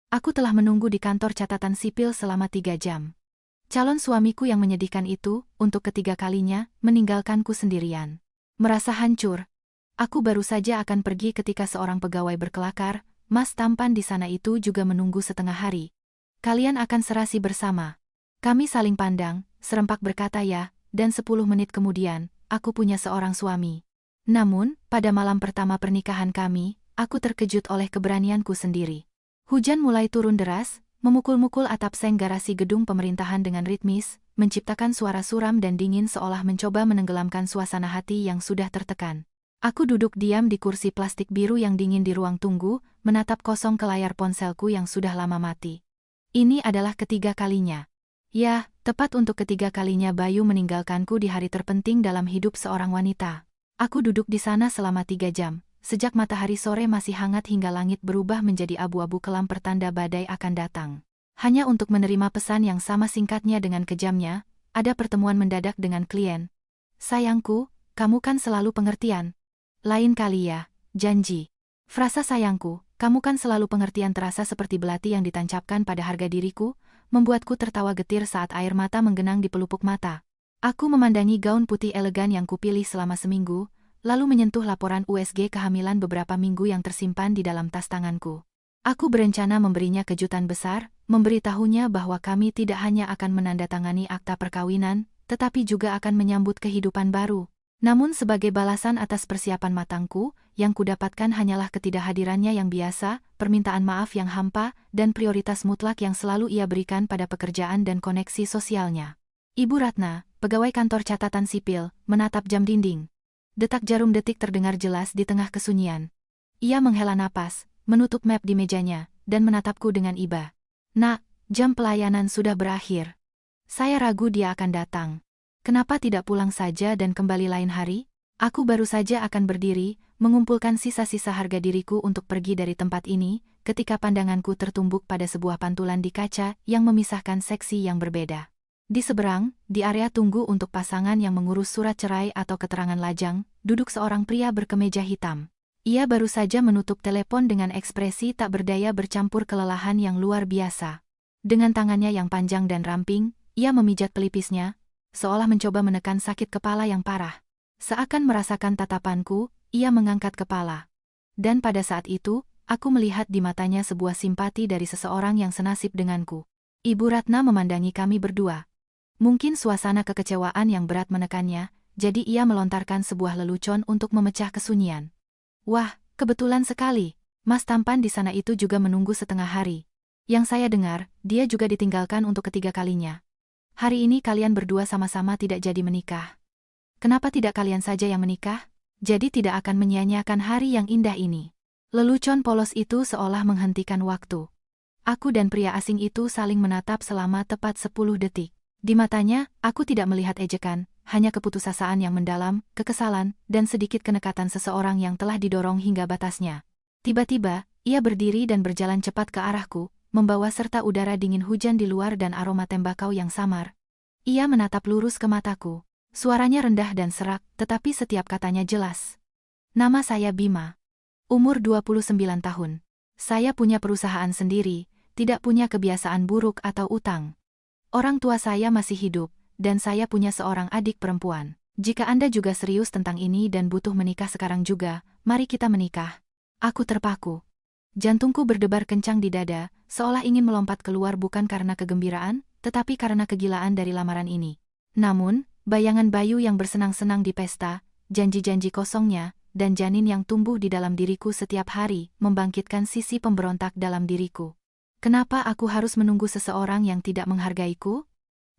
Aku telah menunggu di kantor catatan sipil selama 3 jam. Calon suamiku yang menyedihkan itu, untuk ketiga kalinya, meninggalkanku sendirian. Merasa hancur. Aku baru saja akan pergi ketika seorang pegawai berkelakar, "Mas tampan di sana itu juga menunggu setengah hari. Kalian akan serasi bersama." Kami saling pandang, serempak berkata ya, dan 10 menit kemudian, aku punya seorang suami. Namun, pada malam pertama pernikahan kami, aku terkejut oleh keberanianku sendiri. Hujan mulai turun deras, memukul-mukul atap seng garasi gedung pemerintahan dengan ritmis, menciptakan suara suram dan dingin seolah mencoba menenggelamkan suasana hati yang sudah tertekan. Aku duduk diam di kursi plastik biru yang dingin di ruang tunggu, menatap kosong ke layar ponselku yang sudah lama mati. Ini adalah ketiga kalinya. Ya, tepat untuk ketiga kalinya Bayu meninggalkanku di hari terpenting dalam hidup seorang wanita. Aku duduk di sana selama 3 jam. Sejak matahari sore masih hangat hingga langit berubah menjadi abu-abu kelam pertanda badai akan datang. Hanya untuk menerima pesan yang sama singkatnya dengan kejamnya, ada pertemuan mendadak dengan klien. "Sayangku, kamu kan selalu pengertian. Lain kali ya, janji." Frasa "sayangku, kamu kan selalu pengertian" terasa seperti belati yang ditancapkan pada harga diriku, membuatku tertawa getir saat air mata menggenang di pelupuk mata. Aku memandangi gaun putih elegan yang kupilih selama seminggu, lalu menyentuh laporan USG kehamilan beberapa minggu yang tersimpan di dalam tas tanganku. Aku berencana memberinya kejutan besar, memberitahunya bahwa kami tidak hanya akan menandatangani akta perkawinan, tetapi juga akan menyambut kehidupan baru. Namun sebagai balasan atas persiapan matangku, yang kudapatkan hanyalah ketidakhadirannya yang biasa, permintaan maaf yang hampa, dan prioritas mutlak yang selalu ia berikan pada pekerjaan dan koneksi sosialnya. Ibu Ratna, pegawai kantor catatan sipil, menatap jam dinding. Detak jarum detik terdengar jelas di tengah kesunyian. Ia menghela napas, menutup map di mejanya, dan menatapku dengan iba. "Nak, jam pelayanan sudah berakhir. Saya ragu dia akan datang. Kenapa tidak pulang saja dan kembali lain hari?" Aku baru saja akan berdiri, mengumpulkan sisa-sisa harga diriku untuk pergi dari tempat ini, ketika pandanganku tertumbuk pada sebuah pantulan di kaca yang memisahkan seksi yang berbeda. Di seberang, di area tunggu untuk pasangan yang mengurus surat cerai atau keterangan lajang, duduk seorang pria berkemeja hitam. Ia baru saja menutup telepon dengan ekspresi tak berdaya bercampur kelelahan yang luar biasa. Dengan tangannya yang panjang dan ramping, ia memijat pelipisnya, seolah mencoba menekan sakit kepala yang parah. Seakan merasakan tatapanku, ia mengangkat kepala. Dan pada saat itu, aku melihat di matanya sebuah simpati dari seseorang yang senasib denganku. Ibu Ratna memandangi kami berdua. Mungkin suasana kekecewaan yang berat menekannya, jadi ia melontarkan sebuah lelucon untuk memecah kesunyian. "Wah, kebetulan sekali. Mas tampan di sana itu juga menunggu setengah hari. Yang saya dengar, dia juga ditinggalkan untuk ketiga kalinya. Hari ini kalian berdua sama-sama tidak jadi menikah. Kenapa tidak kalian saja yang menikah? Jadi tidak akan menyia-nyiakan hari yang indah ini." Lelucon polos itu seolah menghentikan waktu. Aku dan pria asing itu saling menatap selama tepat 10 detik. Di matanya, aku tidak melihat ejekan, hanya keputusasaan yang mendalam, kekesalan, dan sedikit kenekatan seseorang yang telah didorong hingga batasnya. Tiba-tiba, ia berdiri dan berjalan cepat ke arahku, membawa serta udara dingin hujan di luar dan aroma tembakau yang samar. Ia menatap lurus ke mataku. Suaranya rendah dan serak, tetapi setiap katanya jelas. "Nama saya Bima. Umur 29 tahun. Saya punya perusahaan sendiri, tidak punya kebiasaan buruk atau utang. Orang tua saya masih hidup, dan saya punya seorang adik perempuan. Jika Anda juga serius tentang ini dan butuh menikah sekarang juga, mari kita menikah." Aku terpaku. Jantungku berdebar kencang di dada, seolah ingin melompat keluar bukan karena kegembiraan, tetapi karena kegilaan dari lamaran ini. Namun, bayangan Bayu yang bersenang-senang di pesta, janji-janji kosongnya, dan janin yang tumbuh di dalam diriku setiap hari, membangkitkan sisi pemberontak dalam diriku. Kenapa aku harus menunggu seseorang yang tidak menghargaiku?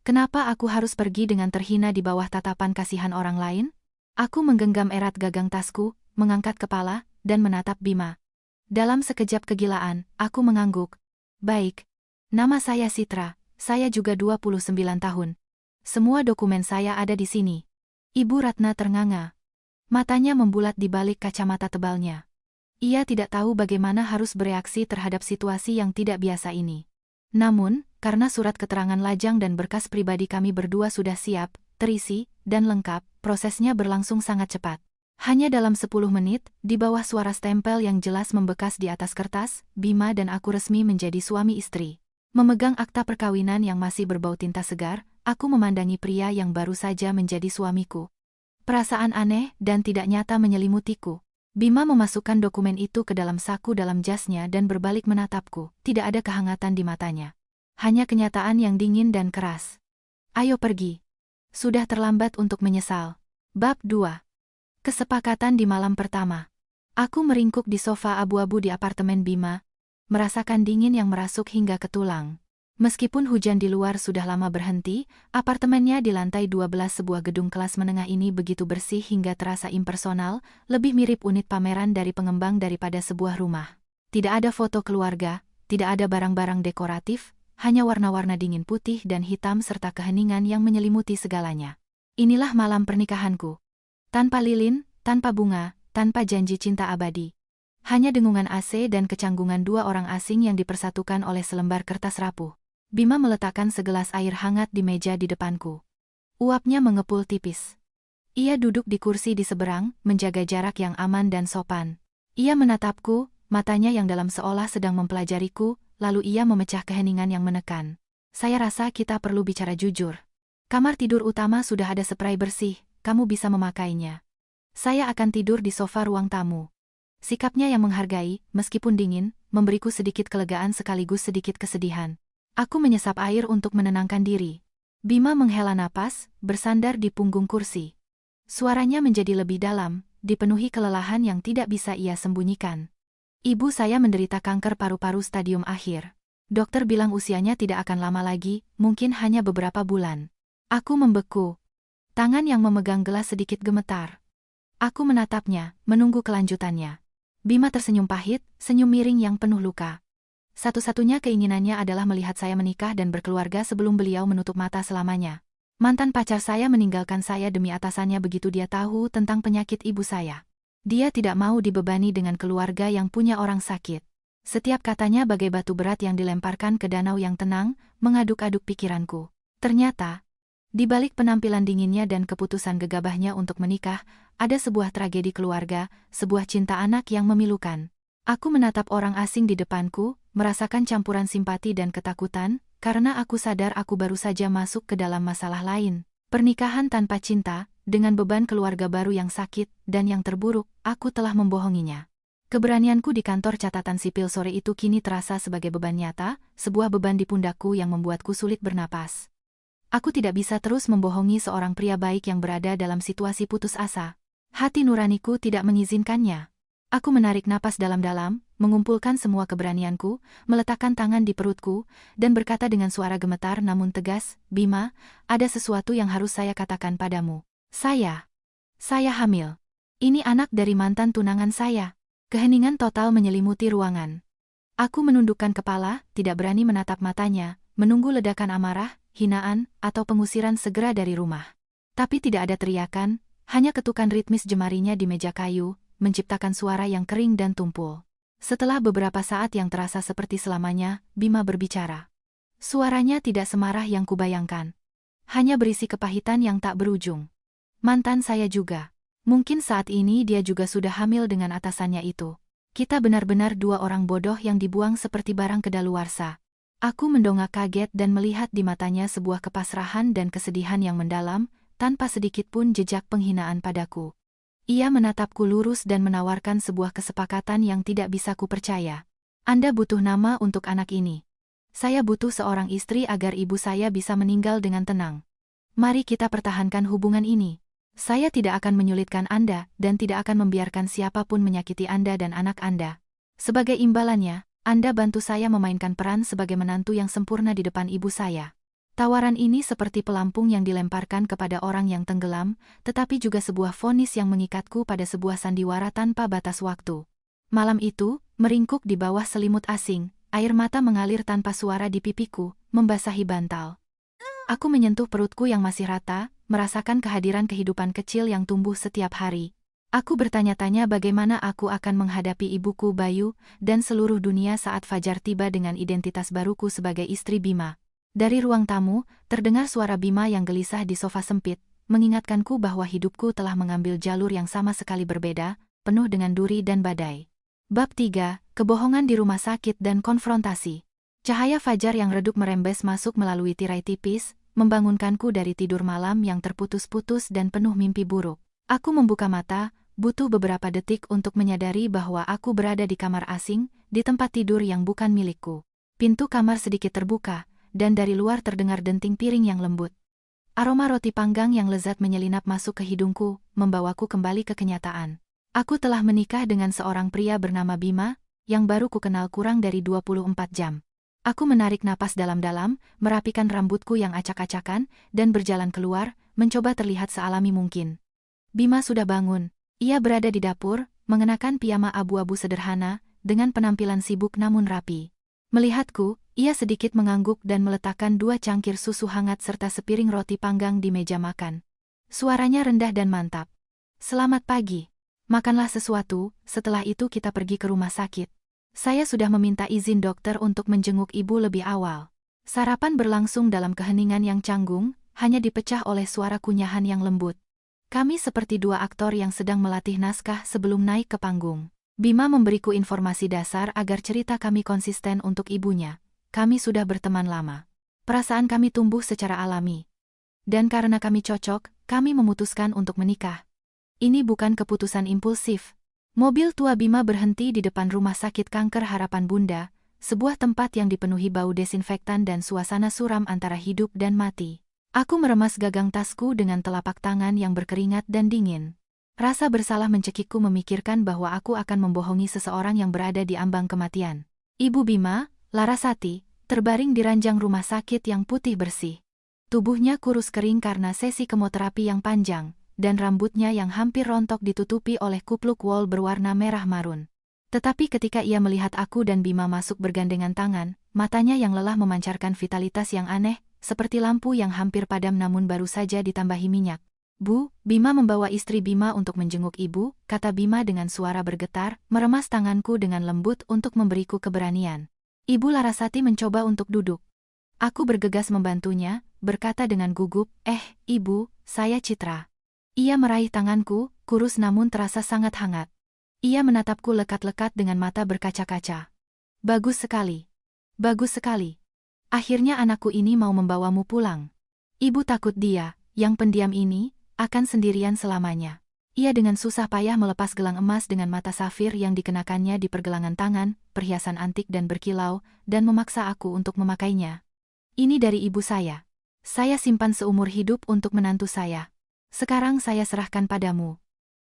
Kenapa aku harus pergi dengan terhina di bawah tatapan kasihan orang lain? Aku menggenggam erat gagang tasku, mengangkat kepala, dan menatap Bima. Dalam sekejap kegilaan, aku mengangguk. "Baik. Nama saya Citra, saya juga 29 tahun. Semua dokumen saya ada di sini." Ibu Ratna ternganga. Matanya membulat di balik kacamata tebalnya. Ia tidak tahu bagaimana harus bereaksi terhadap situasi yang tidak biasa ini. Namun, karena surat keterangan lajang dan berkas pribadi kami berdua sudah siap, terisi, dan lengkap, prosesnya berlangsung sangat cepat. Hanya dalam 10 menit, di bawah suara stempel yang jelas membekas di atas kertas, Bima dan aku resmi menjadi suami istri. Memegang akta perkawinan yang masih berbau tinta segar, aku memandangi pria yang baru saja menjadi suamiku. Perasaan aneh dan tidak nyata menyelimutiku. Bima memasukkan dokumen itu ke dalam saku dalam jasnya dan berbalik menatapku. Tidak ada kehangatan di matanya. Hanya kenyataan yang dingin dan keras. Ayo pergi. Sudah terlambat untuk menyesal. Bab 2. Kesepakatan di malam pertama. Aku meringkuk di sofa abu-abu di apartemen Bima, merasakan dingin yang merasuk hingga ke tulang. Meskipun hujan di luar sudah lama berhenti, apartemennya di lantai 12 sebuah gedung kelas menengah ini begitu bersih hingga terasa impersonal, lebih mirip unit pameran dari pengembang daripada sebuah rumah. Tidak ada foto keluarga, tidak ada barang-barang dekoratif, hanya warna-warna dingin putih dan hitam serta keheningan yang menyelimuti segalanya. Inilah malam pernikahanku. Tanpa lilin, tanpa bunga, tanpa janji cinta abadi. Hanya dengungan AC dan kecanggungan dua orang asing yang dipersatukan oleh selembar kertas rapuh. Bima meletakkan segelas air hangat di meja di depanku. Uapnya mengepul tipis. Ia duduk di kursi di seberang, menjaga jarak yang aman dan sopan. Ia menatapku, matanya yang dalam seolah sedang mempelajariku, lalu ia memecah keheningan yang menekan. Saya rasa kita perlu bicara jujur. Kamar tidur utama sudah ada spray bersih, kamu bisa memakainya. Saya akan tidur di sofa ruang tamu. Sikapnya yang menghargai, meskipun dingin, memberiku sedikit kelegaan sekaligus sedikit kesedihan. Aku menyesap air untuk menenangkan diri. Bima menghela napas, bersandar di punggung kursi. Suaranya menjadi lebih dalam, dipenuhi kelelahan yang tidak bisa ia sembunyikan. Ibu saya menderita kanker paru-paru stadium akhir. Dokter bilang usianya tidak akan lama lagi, mungkin hanya beberapa bulan. Aku membeku. Tangan yang memegang gelas sedikit gemetar. Aku menatapnya, menunggu kelanjutannya. Bima tersenyum pahit, senyum miring yang penuh luka. Satu-satunya keinginannya adalah melihat saya menikah dan berkeluarga sebelum beliau menutup mata selamanya. Mantan pacar saya meninggalkan saya demi atasannya begitu dia tahu tentang penyakit ibu saya. Dia tidak mau dibebani dengan keluarga yang punya orang sakit. Setiap katanya bagai batu berat yang dilemparkan ke danau yang tenang, mengaduk-aduk pikiranku. Ternyata, di balik penampilan dinginnya dan keputusan gegabahnya untuk menikah, ada sebuah tragedi keluarga, sebuah cinta anak yang memilukan. Aku menatap orang asing di depanku, merasakan campuran simpati dan ketakutan, karena aku sadar aku baru saja masuk ke dalam masalah lain. Pernikahan tanpa cinta, dengan beban keluarga baru yang sakit, dan yang terburuk, aku telah membohonginya. Keberanianku di kantor catatan sipil sore itu kini terasa sebagai beban nyata, sebuah beban di pundakku yang membuatku sulit bernapas. Aku tidak bisa terus membohongi seorang pria baik yang berada dalam situasi putus asa. Hati nuraniku tidak mengizinkannya. Aku menarik napas dalam-dalam, mengumpulkan semua keberanianku, meletakkan tangan di perutku, dan berkata dengan suara gemetar namun tegas, Bima, ada sesuatu yang harus saya katakan padamu. Saya hamil. Ini anak dari mantan tunangan saya. Keheningan total menyelimuti ruangan. Aku menundukkan kepala, tidak berani menatap matanya, menunggu ledakan amarah, hinaan, atau pengusiran segera dari rumah. Tapi tidak ada teriakan, hanya ketukan ritmis jemarinya di meja kayu, menciptakan suara yang kering dan tumpul. Setelah beberapa saat yang terasa seperti selamanya, Bima berbicara. Suaranya tidak semarah yang kubayangkan. Hanya berisi kepahitan yang tak berujung. Mantan saya juga. Mungkin saat ini dia juga sudah hamil dengan atasannya itu. Kita benar-benar dua orang bodoh yang dibuang seperti barang kedaluarsa. Aku mendongak kaget dan melihat di matanya sebuah kepasrahan dan kesedihan yang mendalam, tanpa sedikit pun jejak penghinaan padaku. Ia menatapku lurus dan menawarkan sebuah kesepakatan yang tidak bisa kupercaya. Anda butuh nama untuk anak ini. Saya butuh seorang istri agar ibu saya bisa meninggal dengan tenang. Mari kita pertahankan hubungan ini. Saya tidak akan menyulitkan Anda dan tidak akan membiarkan siapapun menyakiti Anda dan anak Anda. Sebagai imbalannya, Anda bantu saya memainkan peran sebagai menantu yang sempurna di depan ibu saya. Tawaran ini seperti pelampung yang dilemparkan kepada orang yang tenggelam, tetapi juga sebuah vonis yang mengikatku pada sebuah sandiwara tanpa batas waktu. Malam itu, meringkuk di bawah selimut asing, air mata mengalir tanpa suara di pipiku, membasahi bantal. Aku menyentuh perutku yang masih rata, merasakan kehadiran kehidupan kecil yang tumbuh setiap hari. Aku bertanya-tanya bagaimana aku akan menghadapi ibuku Bayu, dan seluruh dunia saat Fajar tiba dengan identitas baruku sebagai istri Bima. Dari ruang tamu, terdengar suara Bima yang gelisah di sofa sempit. mengingatkanku bahwa hidupku telah mengambil jalur yang sama sekali berbeda, penuh dengan duri dan badai. Bab 3, Kebohongan di Rumah Sakit dan Konfrontasi. Cahaya fajar yang redup merembes masuk melalui tirai tipis, membangunkanku dari tidur malam yang terputus-putus dan penuh mimpi buruk. Aku membuka mata, butuh beberapa detik untuk menyadari bahwa aku berada di kamar asing, di tempat tidur yang bukan milikku. Pintu kamar sedikit terbuka, dan dari luar terdengar denting piring yang lembut. Aroma roti panggang yang lezat menyelinap masuk ke hidungku, membawaku kembali ke kenyataan. Aku telah menikah dengan seorang pria bernama Bima, yang baru kukenal kurang dari 24 jam. Aku menarik napas dalam-dalam, merapikan rambutku yang acak-acakan, dan berjalan keluar, mencoba terlihat sealami mungkin. Bima sudah bangun. Ia berada di dapur, mengenakan piyama abu-abu sederhana, dengan penampilan sibuk namun rapi. Melihatku, ia sedikit mengangguk dan meletakkan 2 cangkir susu hangat serta sepiring roti panggang di meja makan. Suaranya rendah dan mantap. "Selamat pagi. Makanlah sesuatu, setelah itu kita pergi ke rumah sakit. Saya sudah meminta izin dokter untuk menjenguk ibu lebih awal." Sarapan berlangsung dalam keheningan yang canggung, hanya dipecah oleh suara kunyahan yang lembut. Kami seperti 2 aktor yang sedang melatih naskah sebelum naik ke panggung. Bima memberiku informasi dasar agar cerita kami konsisten untuk ibunya. Kami sudah berteman lama. Perasaan kami tumbuh secara alami. Dan karena kami cocok, kami memutuskan untuk menikah. Ini bukan keputusan impulsif. Mobil tua Bima berhenti di depan Rumah Sakit Kanker Harapan Bunda, sebuah tempat yang dipenuhi bau desinfektan dan suasana suram antara hidup dan mati. Aku meremas gagang tasku dengan telapak tangan yang berkeringat dan dingin. Rasa bersalah mencekikku memikirkan bahwa aku akan membohongi seseorang yang berada di ambang kematian. Ibu Bima, Larasati, terbaring di ranjang rumah sakit yang putih bersih. Tubuhnya kurus kering karena sesi kemoterapi yang panjang, dan rambutnya yang hampir rontok ditutupi oleh kupluk wol berwarna merah marun. Tetapi ketika ia melihat aku dan Bima masuk bergandengan tangan, matanya yang lelah memancarkan vitalitas yang aneh, seperti lampu yang hampir padam namun baru saja ditambahi minyak. "Bu, Bima membawa istri Bima untuk menjenguk ibu," kata Bima dengan suara bergetar, meremas tanganku dengan lembut untuk memberiku keberanian. Ibu Larasati mencoba untuk duduk. Aku bergegas membantunya, berkata dengan gugup, Ibu, saya Citra." Ia meraih tanganku, kurus namun terasa sangat hangat. Ia menatapku lekat-lekat dengan mata berkaca-kaca. "Bagus sekali. Bagus sekali. Akhirnya anakku ini mau membawamu pulang." Ibu takut dia, yang pendiam ini, akan sendirian selamanya. Ia dengan susah payah melepas gelang emas dengan mata safir yang dikenakannya di pergelangan tangan, perhiasan antik dan berkilau, dan memaksa aku untuk memakainya. "Ini dari ibu saya. Saya simpan seumur hidup untuk menantu saya. Sekarang saya serahkan padamu.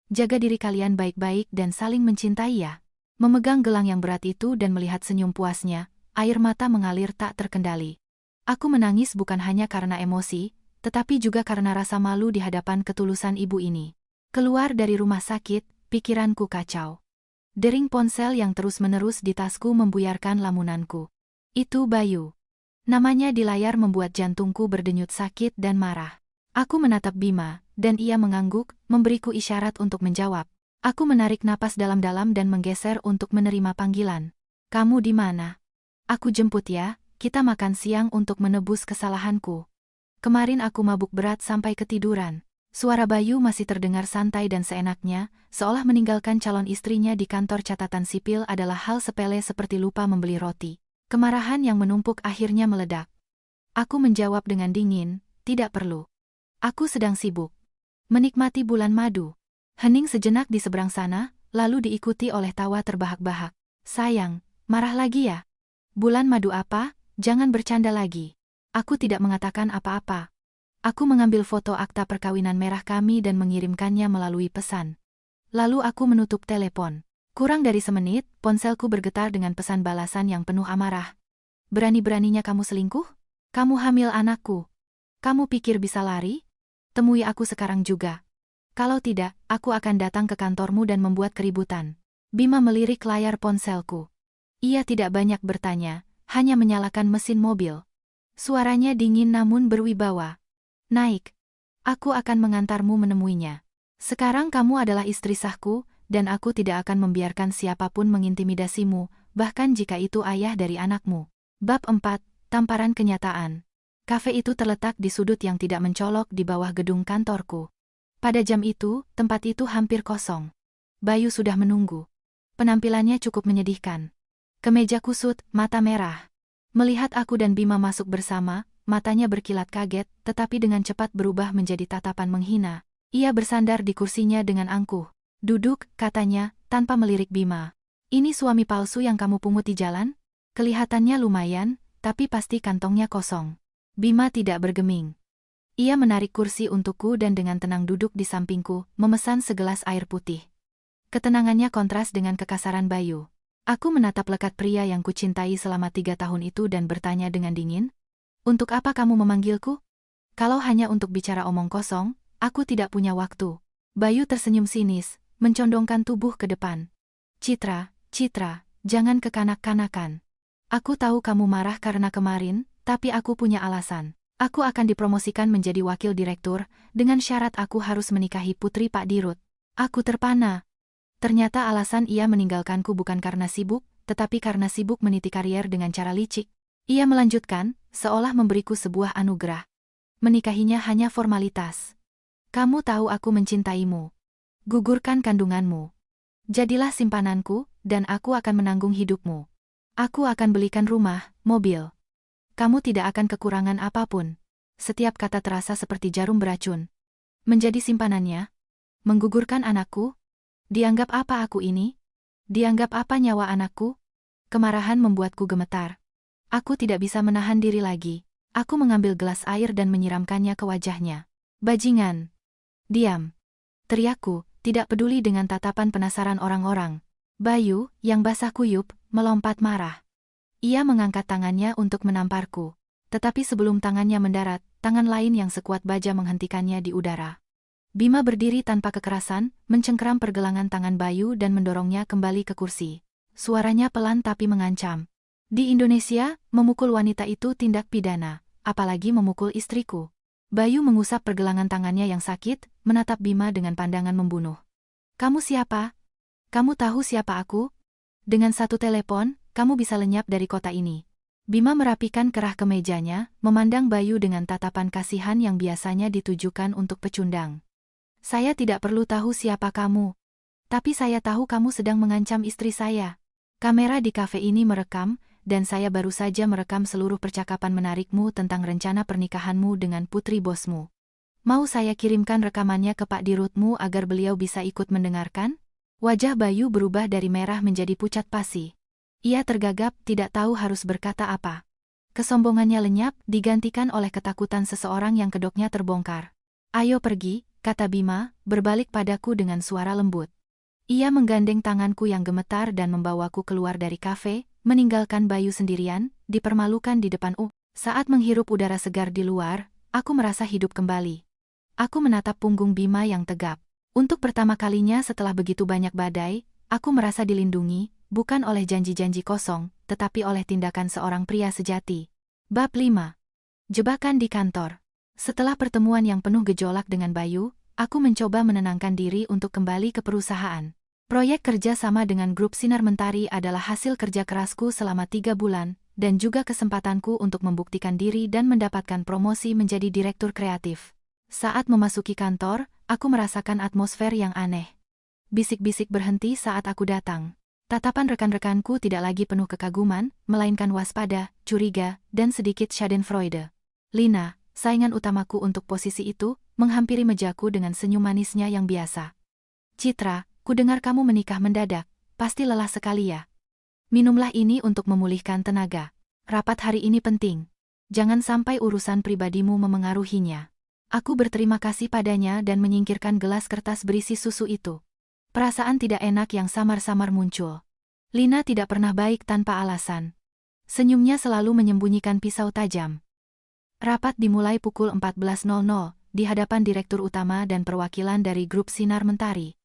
Jaga diri kalian baik-baik dan saling mencintai ya." Memegang gelang yang berat itu dan melihat senyum puasnya, air mata mengalir tak terkendali. Aku menangis bukan hanya karena emosi, tetapi juga karena rasa malu di hadapan ketulusan ibu ini. Keluar dari rumah sakit, pikiranku kacau. Dering ponsel yang terus-menerus di tasku membuyarkan lamunanku. Itu Bayu. Namanya di layar membuat jantungku berdenyut sakit dan marah. Aku menatap Bima, dan ia mengangguk, memberiku isyarat untuk menjawab. Aku menarik napas dalam-dalam dan menggeser untuk menerima panggilan. "Kamu di mana?" "Aku jemput ya, kita makan siang untuk menebus kesalahanku. Kemarin aku mabuk berat sampai ketiduran." Suara Bayu masih terdengar santai dan seenaknya, seolah meninggalkan calon istrinya di kantor catatan sipil adalah hal sepele seperti lupa membeli roti. Kemarahan yang menumpuk akhirnya meledak. Aku menjawab dengan dingin, "Tidak perlu. Aku sedang sibuk. Menikmati bulan madu." Hening sejenak di seberang sana, lalu diikuti oleh tawa terbahak-bahak. "Sayang, marah lagi ya? Bulan madu apa? Jangan bercanda lagi." Aku tidak mengatakan apa-apa. Aku mengambil foto akta perkawinan merah kami dan mengirimkannya melalui pesan. Lalu aku menutup telepon. Kurang dari semenit, ponselku bergetar dengan pesan balasan yang penuh amarah. "Berani-beraninya kamu selingkuh? Kamu hamil anakku. Kamu pikir bisa lari? Temui aku sekarang juga. Kalau tidak, aku akan datang ke kantormu dan membuat keributan." Bima melirik layar ponselku. Ia tidak banyak bertanya, hanya menyalakan mesin mobil. Suaranya dingin namun berwibawa. "Naik. Aku akan mengantarmu menemuinya. Sekarang kamu adalah istri sahku, dan aku tidak akan membiarkan siapapun mengintimidasimu, bahkan jika itu ayah dari anakmu." Bab 4, Tamparan Kenyataan. Kafe itu terletak di sudut yang tidak mencolok di bawah gedung kantorku. Pada jam itu, tempat itu hampir kosong. Bayu sudah menunggu. Penampilannya cukup menyedihkan. Kemeja kusut, mata merah. Melihat aku dan Bima masuk bersama, matanya berkilat kaget, tetapi dengan cepat berubah menjadi tatapan menghina. Ia bersandar di kursinya dengan angkuh. Duduk, katanya, tanpa melirik Bima. Ini suami palsu yang kamu pungut di jalan? Kelihatannya lumayan, tapi pasti kantongnya kosong. Bima tidak bergeming. Ia menarik kursi untukku dan dengan tenang duduk di sampingku, memesan segelas air putih. Ketenangannya kontras dengan kekasaran Bayu. Aku menatap lekat pria yang kucintai selama 3 tahun itu dan bertanya dengan dingin, "Untuk apa kamu memanggilku? Kalau hanya untuk bicara omong kosong, aku tidak punya waktu." Bayu tersenyum sinis, mencondongkan tubuh ke depan. Citra, jangan kekanak-kanakan. Aku tahu kamu marah karena kemarin, tapi aku punya alasan. Aku akan dipromosikan menjadi wakil direktur, dengan syarat aku harus menikahi putri Pak Dirut. Aku terpana. Ternyata alasan ia meninggalkanku bukan karena sibuk, tetapi karena sibuk meniti karier dengan cara licik. Ia melanjutkan, seolah memberiku sebuah anugerah. Menikahinya hanya formalitas. Kamu tahu aku mencintaimu. Gugurkan kandunganmu. Jadilah simpananku, dan aku akan menanggung hidupmu. Aku akan belikan rumah, mobil. Kamu tidak akan kekurangan apapun. Setiap kata terasa seperti jarum beracun. Menjadi simpanannya? Menggugurkan anakku? Dianggap apa aku ini? Dianggap apa nyawa anakku? Kemarahan membuatku gemetar. Aku tidak bisa menahan diri lagi. Aku mengambil gelas air dan menyiramkannya ke wajahnya. Bajingan! Diam! Teriakku, tidak peduli dengan tatapan penasaran orang-orang. Bayu, yang basah kuyup, melompat marah. Ia mengangkat tangannya untuk menamparku. Tetapi sebelum tangannya mendarat, tangan lain yang sekuat baja menghentikannya di udara. Bima berdiri tanpa kekerasan, mencengkeram pergelangan tangan Bayu dan mendorongnya kembali ke kursi. Suaranya pelan tapi mengancam. Di Indonesia, memukul wanita itu tindak pidana, apalagi memukul istriku. Bayu mengusap pergelangan tangannya yang sakit, menatap Bima dengan pandangan membunuh. Kamu siapa? Kamu tahu siapa aku? Dengan satu telepon, kamu bisa lenyap dari kota ini. Bima merapikan kerah kemejanya, memandang Bayu dengan tatapan kasihan yang biasanya ditujukan untuk pecundang. Saya tidak perlu tahu siapa kamu. Tapi saya tahu kamu sedang mengancam istri saya. Kamera di kafe ini merekam, dan saya baru saja merekam seluruh percakapan menarikmu tentang rencana pernikahanmu dengan putri bosmu. Mau saya kirimkan rekamannya ke Pak Dirutmu agar beliau bisa ikut mendengarkan? Wajah Bayu berubah dari merah menjadi pucat pasi. Ia tergagap, tidak tahu harus berkata apa. Kesombongannya lenyap, digantikan oleh ketakutan seseorang yang kedoknya terbongkar. Ayo pergi, kata Bima, berbalik padaku dengan suara lembut. Ia menggandeng tanganku yang gemetar dan membawaku keluar dari kafe, meninggalkan Bayu sendirian, dipermalukan di depan Saat menghirup udara segar di luar, aku merasa hidup kembali. Aku menatap punggung Bima yang tegap. Untuk pertama kalinya setelah begitu banyak badai, aku merasa dilindungi, bukan oleh janji-janji kosong, tetapi oleh tindakan seorang pria sejati. Bab 5. Jebakan di kantor. Setelah pertemuan yang penuh gejolak dengan Bayu, aku mencoba menenangkan diri untuk kembali ke perusahaan. Proyek kerja sama dengan grup Sinar Mentari adalah hasil kerja kerasku selama 3 bulan, dan juga kesempatanku untuk membuktikan diri dan mendapatkan promosi menjadi direktur kreatif. Saat memasuki kantor, aku merasakan atmosfer yang aneh. Bisik-bisik berhenti saat aku datang. Tatapan rekan-rekanku tidak lagi penuh kekaguman, melainkan waspada, curiga, dan sedikit schadenfreude. Lina, saingan utamaku untuk posisi itu, menghampiri mejaku dengan senyum manisnya yang biasa. Citra, kudengar kamu menikah mendadak, pasti lelah sekali ya. Minumlah ini untuk memulihkan tenaga. Rapat hari ini penting. Jangan sampai urusan pribadimu memengaruhinya. Aku berterima kasih padanya dan menyingkirkan gelas kertas berisi susu itu. Perasaan tidak enak yang samar-samar muncul. Lina tidak pernah baik tanpa alasan. Senyumnya selalu menyembunyikan pisau tajam. Rapat dimulai pukul 14.00, di hadapan direktur utama dan perwakilan dari grup Sinar Mentari.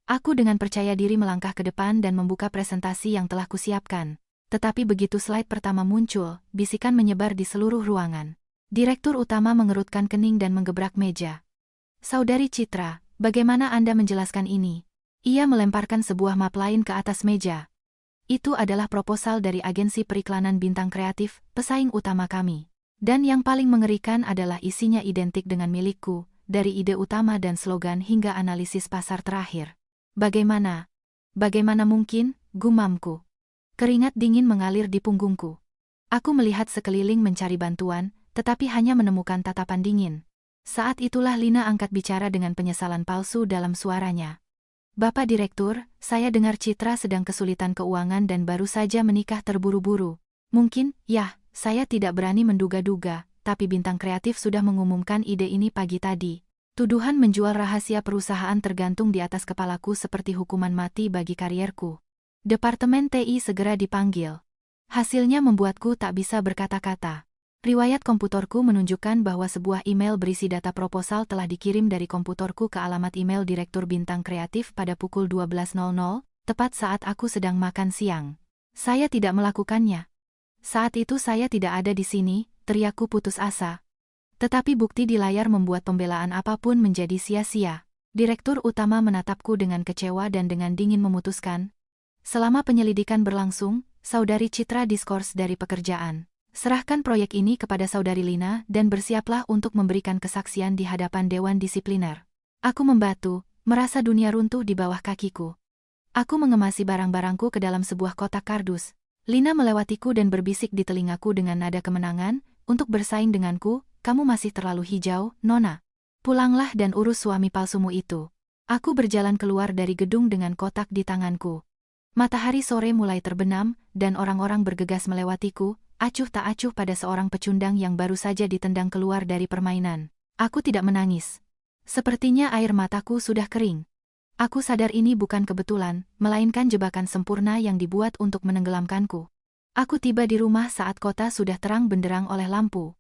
Aku dengan percaya diri melangkah ke depan dan membuka presentasi yang telah kusiapkan. Tetapi begitu slide pertama muncul, bisikan menyebar di seluruh ruangan. Direktur utama mengerutkan kening dan menggebrak meja. Saudari Citra, bagaimana Anda menjelaskan ini? Ia melemparkan sebuah map lain ke atas meja. Itu adalah proposal dari agensi periklanan bintang kreatif, pesaing utama kami. Dan yang paling mengerikan adalah isinya identik dengan milikku, dari ide utama dan slogan hingga analisis pasar terakhir. Bagaimana? Bagaimana mungkin, gumamku. Keringat dingin mengalir di punggungku. Aku melihat sekeliling mencari bantuan, tetapi hanya menemukan tatapan dingin. Saat itulah Lina angkat bicara dengan penyesalan palsu dalam suaranya. Bapak Direktur, saya dengar Citra sedang kesulitan keuangan dan baru saja menikah terburu-buru. Mungkin, ya, saya tidak berani menduga-duga, tapi bintang kreatif sudah mengumumkan ide ini pagi tadi. Tuduhan menjual rahasia perusahaan tergantung di atas kepalaku seperti hukuman mati bagi karierku. Departemen TI segera dipanggil. Hasilnya membuatku tak bisa berkata-kata. Riwayat komputerku menunjukkan bahwa sebuah email berisi data proposal telah dikirim dari komputerku ke alamat email Direktur Bintang Kreatif pada pukul 12.00, tepat saat aku sedang makan siang. Saya tidak melakukannya. Saat itu saya tidak ada di sini, teriakku putus asa. Tetapi bukti di layar membuat pembelaan apapun menjadi sia-sia. Direktur utama menatapku dengan kecewa dan dengan dingin memutuskan. Selama penyelidikan berlangsung, Saudari Citra diskors dari pekerjaan. Serahkan proyek ini kepada Saudari Lina dan bersiaplah untuk memberikan kesaksian di hadapan Dewan Disipliner. Aku membatu, merasa dunia runtuh di bawah kakiku. Aku mengemasi barang-barangku ke dalam sebuah kotak kardus. Lina melewatiku dan berbisik di telingaku dengan nada kemenangan, untuk bersaing denganku, kamu masih terlalu hijau, Nona. Pulanglah dan urus suami palsumu itu. Aku berjalan keluar dari gedung dengan kotak di tanganku. Matahari sore mulai terbenam, dan orang-orang bergegas melewatiku, acuh tak acuh pada seorang pecundang yang baru saja ditendang keluar dari permainan. Aku tidak menangis. Sepertinya air mataku sudah kering. Aku sadar ini bukan kebetulan, melainkan jebakan sempurna yang dibuat untuk menenggelamkanku. Aku tiba di rumah saat kota sudah terang benderang oleh lampu.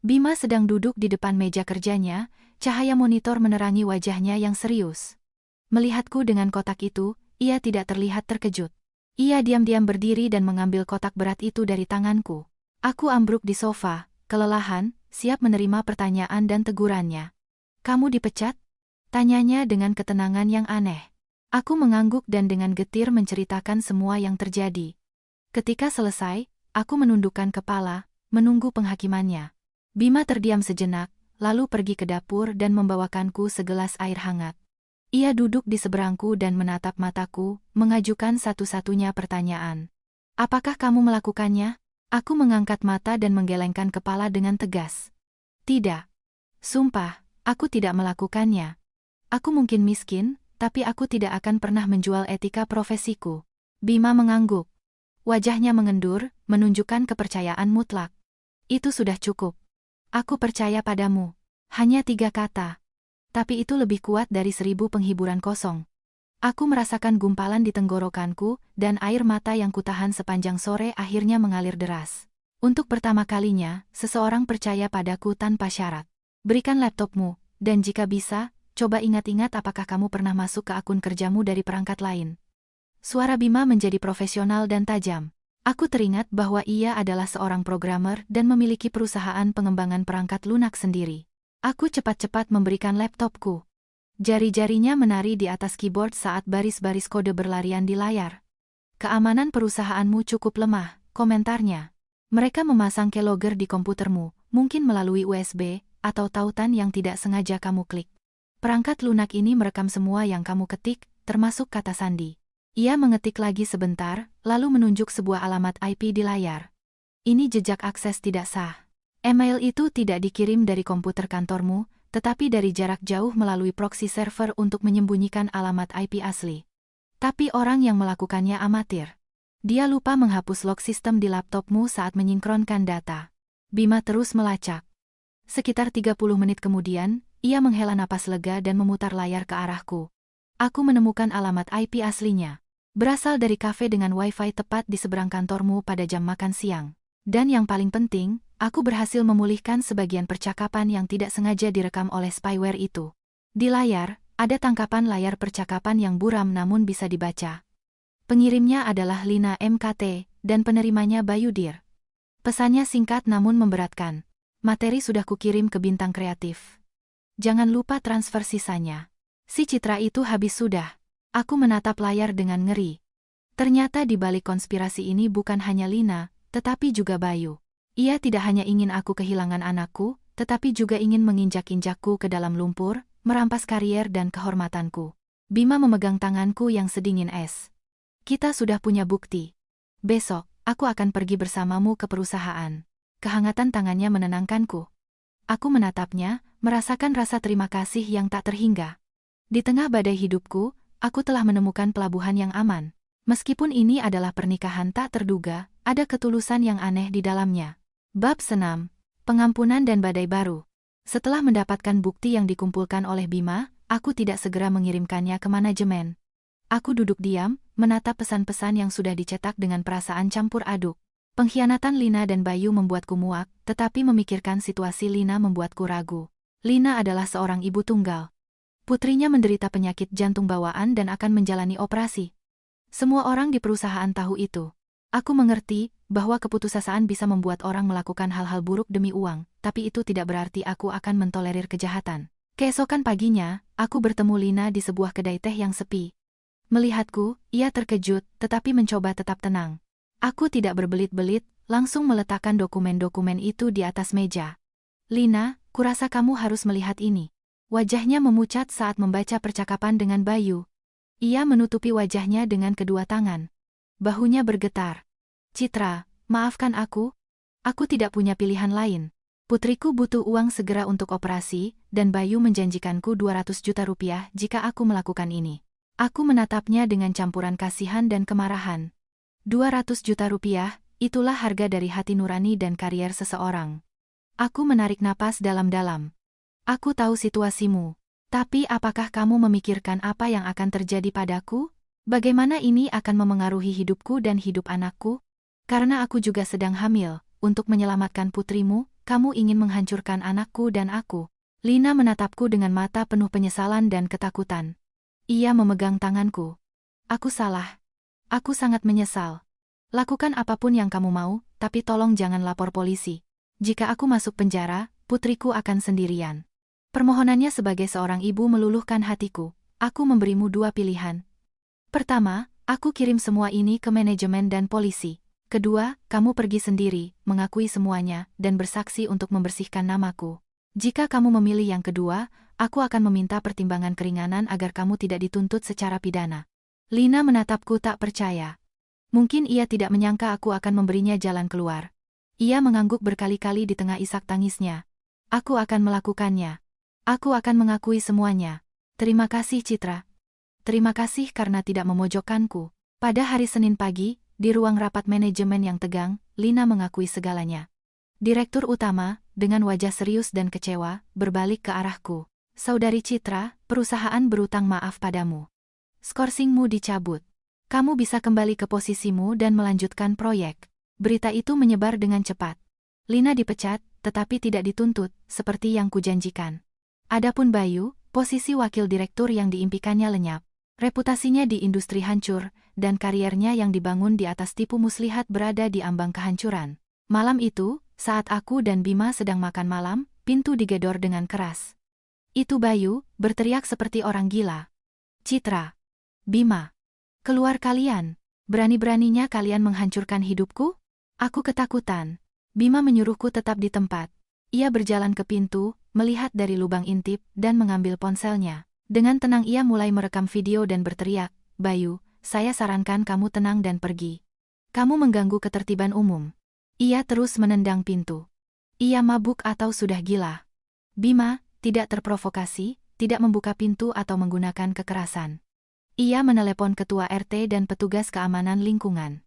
Bima sedang duduk di depan meja kerjanya, cahaya monitor menerangi wajahnya yang serius. Melihatku dengan kotak itu, ia tidak terlihat terkejut. Ia diam-diam berdiri dan mengambil kotak berat itu dari tanganku. Aku ambruk di sofa, kelelahan, siap menerima pertanyaan dan tegurannya. Kamu dipecat? Tanyanya dengan ketenangan yang aneh. Aku mengangguk dan dengan getir menceritakan semua yang terjadi. Ketika selesai, aku menundukkan kepala, menunggu penghakimannya. Bima terdiam sejenak, lalu pergi ke dapur dan membawakanku segelas air hangat. Ia duduk di seberangku dan menatap mataku, mengajukan satu-satunya pertanyaan. Apakah kamu melakukannya? Aku mengangkat mata dan menggelengkan kepala dengan tegas. Tidak. Sumpah, aku tidak melakukannya. Aku mungkin miskin, tapi aku tidak akan pernah menjual etika profesiku. Bima mengangguk. Wajahnya mengendur, menunjukkan kepercayaan mutlak. Itu sudah cukup. Aku percaya padamu. Hanya 3 kata. Tapi itu lebih kuat dari 1000 penghiburan kosong. Aku merasakan gumpalan di tenggorokanku, dan air mata yang kutahan sepanjang sore akhirnya mengalir deras. Untuk pertama kalinya, seseorang percaya padaku tanpa syarat. Berikan laptopmu, dan jika bisa, coba ingat-ingat apakah kamu pernah masuk ke akun kerjamu dari perangkat lain. Suara Bima menjadi profesional dan tajam. Aku teringat bahwa ia adalah seorang programmer dan memiliki perusahaan pengembangan perangkat lunak sendiri. Aku cepat-cepat memberikan laptopku. Jari-jarinya menari di atas keyboard saat baris-baris kode berlarian di layar. Keamanan perusahaanmu cukup lemah, komentarnya. Mereka memasang keylogger di komputermu, mungkin melalui USB, atau tautan yang tidak sengaja kamu klik. Perangkat lunak ini merekam semua yang kamu ketik, termasuk kata sandi. Ia mengetik lagi sebentar, lalu menunjuk sebuah alamat IP di layar. Ini jejak akses tidak sah. Email itu tidak dikirim dari komputer kantormu, tetapi dari jarak jauh melalui proxy server untuk menyembunyikan alamat IP asli. Tapi orang yang melakukannya amatir. Dia lupa menghapus log sistem di laptopmu saat menyinkronkan data. Bima terus melacak. Sekitar 30 menit kemudian, ia menghela napas lega dan memutar layar ke arahku. Aku menemukan alamat IP aslinya. Berasal dari kafe dengan wifi tepat di seberang kantormu pada jam makan siang. Dan yang paling penting, aku berhasil memulihkan sebagian percakapan yang tidak sengaja direkam oleh spyware itu. Di layar, ada tangkapan layar percakapan yang buram namun bisa dibaca. Pengirimnya adalah Lina MKT, dan penerimanya Bayudir. Pesannya singkat namun memberatkan. Materi sudah kukirim ke Bintang Kreatif. Jangan lupa transfer sisanya. Si Citra itu habis sudah. Aku menatap layar dengan ngeri. Ternyata di balik konspirasi ini bukan hanya Lina, tetapi juga Bayu. Ia tidak hanya ingin aku kehilangan anakku, tetapi juga ingin menginjak-injakku ke dalam lumpur, merampas karier dan kehormatanku. Bima memegang tanganku yang sedingin es. Kita sudah punya bukti. Besok, aku akan pergi bersamamu ke perusahaan. Kehangatan tangannya menenangkanku. Aku menatapnya, merasakan rasa terima kasih yang tak terhingga. Di tengah badai hidupku, aku telah menemukan pelabuhan yang aman. Meskipun ini adalah pernikahan tak terduga, ada ketulusan yang aneh di dalamnya. Bab 6. Pengampunan dan badai baru. Setelah mendapatkan bukti yang dikumpulkan oleh Bima, aku tidak segera mengirimkannya ke manajemen. Aku duduk diam, menatap pesan-pesan yang sudah dicetak dengan perasaan campur aduk. Pengkhianatan Lina dan Bayu membuatku muak, tetapi memikirkan situasi Lina membuatku ragu. Lina adalah seorang ibu tunggal. Putrinya menderita penyakit jantung bawaan dan akan menjalani operasi. Semua orang di perusahaan tahu itu. Aku mengerti bahwa keputusasaan bisa membuat orang melakukan hal-hal buruk demi uang, tapi itu tidak berarti aku akan mentolerir kejahatan. Keesokan paginya, aku bertemu Lina di sebuah kedai teh yang sepi. Melihatku, ia terkejut, tetapi mencoba tetap tenang. Aku tidak berbelit-belit, langsung meletakkan dokumen-dokumen itu di atas meja. Lina, kurasa kamu harus melihat ini. Wajahnya memucat saat membaca percakapan dengan Bayu. Ia menutupi wajahnya dengan kedua tangan. Bahunya bergetar. Citra, maafkan aku. Aku tidak punya pilihan lain. Putriku butuh uang segera untuk operasi, dan Bayu menjanjikanku 200 juta rupiah jika aku melakukan ini. Aku menatapnya dengan campuran kasihan dan kemarahan. 200 juta rupiah, itulah harga dari hati nurani dan karier seseorang. Aku menarik napas dalam-dalam. Aku tahu situasimu. Tapi apakah kamu memikirkan apa yang akan terjadi padaku? Bagaimana ini akan memengaruhi hidupku dan hidup anakku? Karena aku juga sedang hamil, untuk menyelamatkan putrimu, kamu ingin menghancurkan anakku dan aku. Lina menatapku dengan mata penuh penyesalan dan ketakutan. Ia memegang tanganku. Aku salah. Aku sangat menyesal. Lakukan apapun yang kamu mau, tapi tolong jangan lapor polisi. Jika aku masuk penjara, putriku akan sendirian. Permohonannya sebagai seorang ibu meluluhkan hatiku. Aku memberimu dua pilihan. Pertama, aku kirim semua ini ke manajemen dan polisi. Kedua, kamu pergi sendiri, mengakui semuanya, dan bersaksi untuk membersihkan namaku. Jika kamu memilih yang kedua, aku akan meminta pertimbangan keringanan agar kamu tidak dituntut secara pidana. Lina menatapku tak percaya. Mungkin ia tidak menyangka aku akan memberinya jalan keluar. Ia mengangguk berkali-kali di tengah isak tangisnya. Aku akan melakukannya. Aku akan mengakui semuanya. Terima kasih Citra. Terima kasih karena tidak memojokkanku. Pada hari Senin pagi, di ruang rapat manajemen yang tegang, Lina mengakui segalanya. Direktur utama, dengan wajah serius dan kecewa, berbalik ke arahku. Saudari Citra, perusahaan berutang maaf padamu. Skorsingmu dicabut. Kamu bisa kembali ke posisimu dan melanjutkan proyek. Berita itu menyebar dengan cepat. Lina dipecat, tetapi tidak dituntut, seperti yang kujanjikan. Adapun Bayu, posisi wakil direktur yang diimpikannya lenyap. Reputasinya di industri hancur, dan kariernya yang dibangun di atas tipu muslihat berada di ambang kehancuran. Malam itu, saat aku dan Bima sedang makan malam, pintu digedor dengan keras. Itu Bayu, berteriak seperti orang gila. Citra. Bima. Keluar kalian. Berani-beraninya kalian menghancurkan hidupku? Aku ketakutan. Bima menyuruhku tetap di tempat. Ia berjalan ke pintu, melihat dari lubang intip, dan mengambil ponselnya. Dengan tenang ia mulai merekam video dan berteriak, Bayu, saya sarankan kamu tenang dan pergi. Kamu mengganggu ketertiban umum. Ia terus menendang pintu. Ia mabuk atau sudah gila. Bima, tidak terprovokasi, tidak membuka pintu atau menggunakan kekerasan. Ia menelepon ketua RT dan petugas keamanan lingkungan.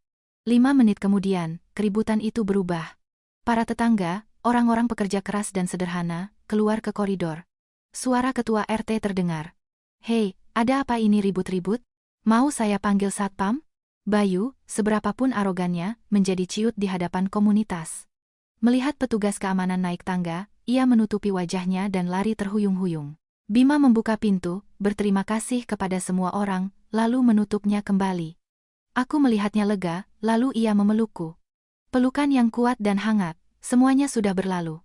5 menit kemudian, keributan itu berubah. Para tetangga, orang-orang pekerja keras dan sederhana, keluar ke koridor. Suara ketua RT terdengar. Hei, ada apa ini ribut-ribut? Mau saya panggil satpam? Bayu, seberapapun arogannya, menjadi ciut di hadapan komunitas. Melihat petugas keamanan naik tangga, ia menutupi wajahnya dan lari terhuyung-huyung. Bima membuka pintu, berterima kasih kepada semua orang, lalu menutupnya kembali. Aku melihatnya lega, lalu ia memelukku. Pelukan yang kuat dan hangat, semuanya sudah berlalu.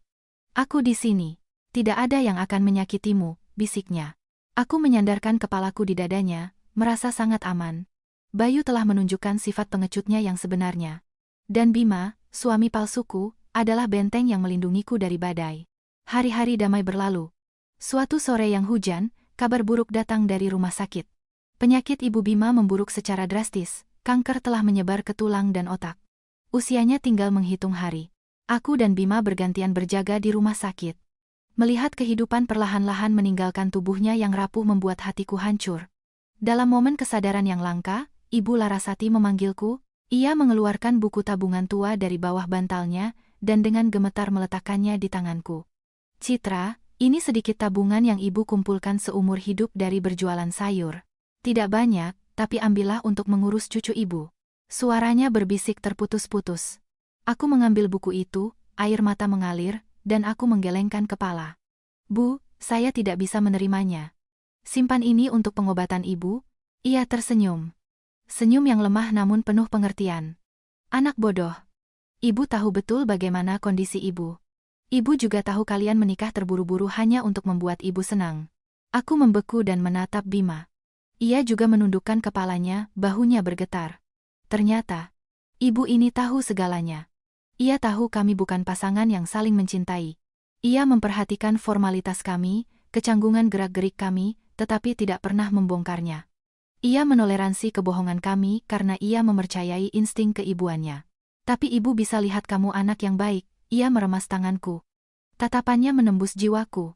Aku di sini. Tidak ada yang akan menyakitimu, bisiknya. Aku menyandarkan kepalaku di dadanya, merasa sangat aman. Bayu telah menunjukkan sifat pengecutnya yang sebenarnya. Dan Bima, suami palsuku, adalah benteng yang melindungiku dari badai. Hari-hari damai berlalu. Suatu sore yang hujan, kabar buruk datang dari rumah sakit. Penyakit Ibu Bima memburuk secara drastis, kanker telah menyebar ke tulang dan otak. Usianya tinggal menghitung hari. Aku dan Bima bergantian berjaga di rumah sakit. Melihat kehidupan perlahan-lahan meninggalkan tubuhnya yang rapuh membuat hatiku hancur. Dalam momen kesadaran yang langka, Ibu Larasati memanggilku. Ia mengeluarkan buku tabungan tua dari bawah bantalnya, dan dengan gemetar meletakkannya di tanganku. Citra, ini sedikit tabungan yang Ibu kumpulkan seumur hidup dari berjualan sayur. Tidak banyak, tapi ambillah untuk mengurus cucu Ibu. Suaranya berbisik terputus-putus. Aku mengambil buku itu, air mata mengalir, dan aku menggelengkan kepala. Bu, saya tidak bisa menerimanya. Simpan ini untuk pengobatan Ibu. Ia tersenyum. Senyum yang lemah namun penuh pengertian. Anak bodoh. Ibu tahu betul bagaimana kondisi Ibu. Ibu juga tahu kalian menikah terburu-buru hanya untuk membuat Ibu senang. Aku membeku dan menatap Bima. Ia juga menundukkan kepalanya, bahunya bergetar. Ternyata, Ibu ini tahu segalanya. Ia tahu kami bukan pasangan yang saling mencintai. Ia memperhatikan formalitas kami, kecanggungan gerak-gerik kami, tetapi tidak pernah membongkarnya. Ia menoleransi kebohongan kami karena ia mempercayai insting keibuannya. Tapi Ibu bisa lihat kamu anak yang baik. Ia meremas tanganku. Tatapannya menembus jiwaku.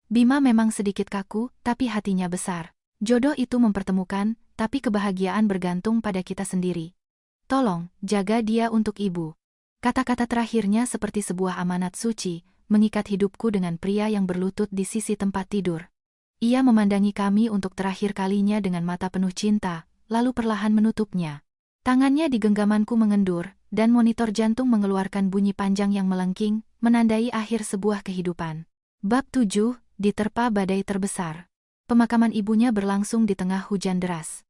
Bima memang sedikit kaku, tapi hatinya besar. Jodoh itu mempertemukan, tapi kebahagiaan bergantung pada kita sendiri. Tolong, jaga dia untuk Ibu. Kata-kata terakhirnya seperti sebuah amanat suci, mengikat hidupku dengan pria yang berlutut di sisi tempat tidur. Ia memandangi kami untuk terakhir kalinya dengan mata penuh cinta, lalu perlahan menutupnya. Tangannya di genggamanku mengendur, dan monitor jantung mengeluarkan bunyi panjang yang melengking, menandai akhir sebuah kehidupan. Bab 7, diterpa badai terbesar. Pemakaman ibunya berlangsung di tengah hujan deras.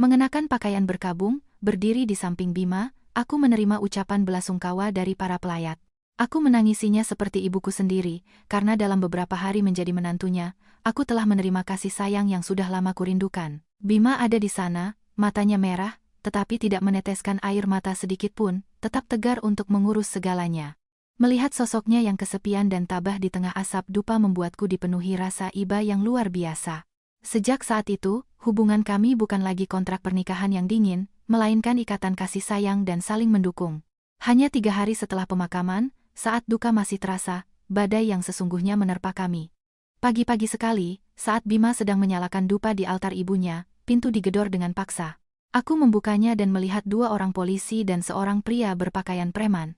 Mengenakan pakaian berkabung, berdiri di samping Bima, aku menerima ucapan belasungkawa dari para pelayat. Aku menangisinya seperti ibuku sendiri, karena dalam beberapa hari menjadi menantunya, aku telah menerima kasih sayang yang sudah lama kurindukan. Bima ada di sana, matanya merah, tetapi tidak meneteskan air mata sedikit pun, tetap tegar untuk mengurus segalanya. Melihat sosoknya yang kesepian dan tabah di tengah asap dupa membuatku dipenuhi rasa iba yang luar biasa. Sejak saat itu, hubungan kami bukan lagi kontrak pernikahan yang dingin, melainkan ikatan kasih sayang dan saling mendukung. Hanya 3 hari setelah pemakaman, saat duka masih terasa, badai yang sesungguhnya menerpa kami. Pagi-pagi sekali, saat Bima sedang menyalakan dupa di altar ibunya, pintu digedor dengan paksa. Aku membukanya dan melihat 2 orang polisi dan seorang pria berpakaian preman.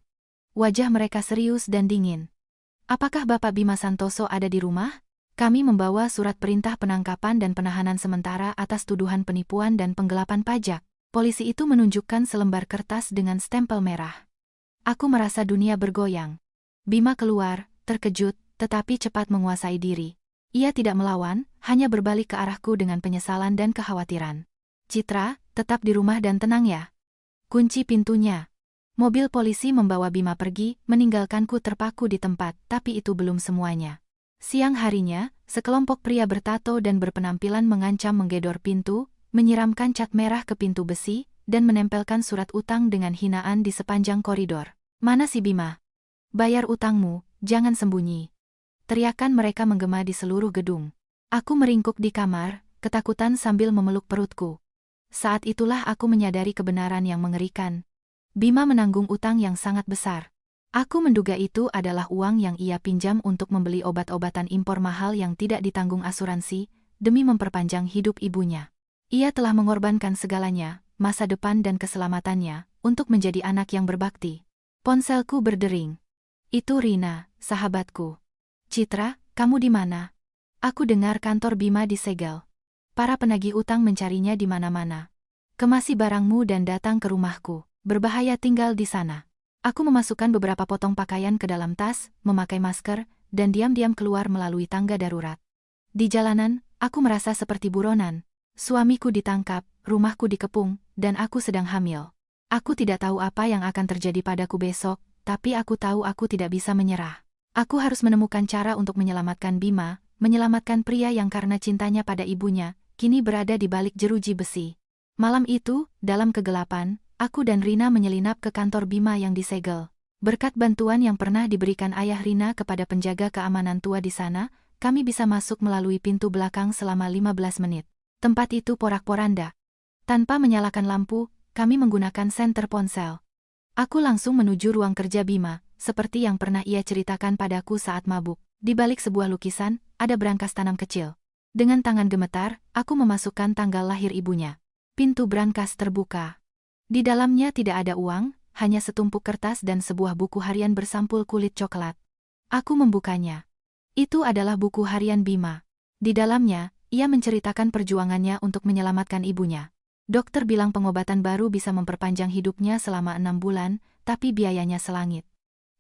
Wajah mereka serius dan dingin. Apakah Bapak Bima Santoso ada di rumah? Kami membawa surat perintah penangkapan dan penahanan sementara atas tuduhan penipuan dan penggelapan pajak. Polisi itu menunjukkan selembar kertas dengan stempel merah. Aku merasa dunia bergoyang. Bima keluar, terkejut, tetapi cepat menguasai diri. Ia tidak melawan, hanya berbalik ke arahku dengan penyesalan dan kekhawatiran. Citra, tetap di rumah dan tenang ya. Kunci pintunya. Mobil polisi membawa Bima pergi, meninggalkanku terpaku di tempat, tapi itu belum semuanya. Siang harinya, sekelompok pria bertato dan berpenampilan mengancam menggedor pintu, menyiramkan cat merah ke pintu besi, dan menempelkan surat utang dengan hinaan di sepanjang koridor. Mana si Bima? Bayar utangmu, jangan sembunyi. Teriakan mereka menggema di seluruh gedung. Aku meringkuk di kamar, ketakutan sambil memeluk perutku. Saat itulah aku menyadari kebenaran yang mengerikan. Bima menanggung utang yang sangat besar. Aku menduga itu adalah uang yang ia pinjam untuk membeli obat-obatan impor mahal yang tidak ditanggung asuransi, demi memperpanjang hidup ibunya. Ia telah mengorbankan segalanya, masa depan dan keselamatannya, untuk menjadi anak yang berbakti. Ponselku berdering. Itu Rina, sahabatku. Citra, kamu di mana? Aku dengar kantor Bima disegel. Para penagih utang mencarinya di mana-mana. Kemasi barangmu dan datang ke rumahku. Berbahaya tinggal di sana. Aku memasukkan beberapa potong pakaian ke dalam tas, memakai masker, dan diam-diam keluar melalui tangga darurat. Di jalanan, aku merasa seperti buronan. Suamiku ditangkap, rumahku dikepung, dan aku sedang hamil. Aku tidak tahu apa yang akan terjadi padaku besok, tapi aku tahu aku tidak bisa menyerah. Aku harus menemukan cara untuk menyelamatkan Bima, menyelamatkan pria yang karena cintanya pada ibunya, kini berada di balik jeruji besi. Malam itu, dalam kegelapan, aku dan Rina menyelinap ke kantor Bima yang disegel. Berkat bantuan yang pernah diberikan ayah Rina kepada penjaga keamanan tua di sana, kami bisa masuk melalui pintu belakang selama 15 menit. Tempat itu porak-poranda. Tanpa menyalakan lampu, kami menggunakan senter ponsel. Aku langsung menuju ruang kerja Bima, seperti yang pernah ia ceritakan padaku saat mabuk. Di balik sebuah lukisan, ada brankas tanam kecil. Dengan tangan gemetar, aku memasukkan tanggal lahir ibunya. Pintu brankas terbuka. Di dalamnya tidak ada uang, hanya setumpuk kertas dan sebuah buku harian bersampul kulit coklat. Aku membukanya. Itu adalah buku harian Bima. Di dalamnya, ia menceritakan perjuangannya untuk menyelamatkan ibunya. Dokter bilang pengobatan baru bisa memperpanjang hidupnya selama 6 bulan, tapi biayanya selangit.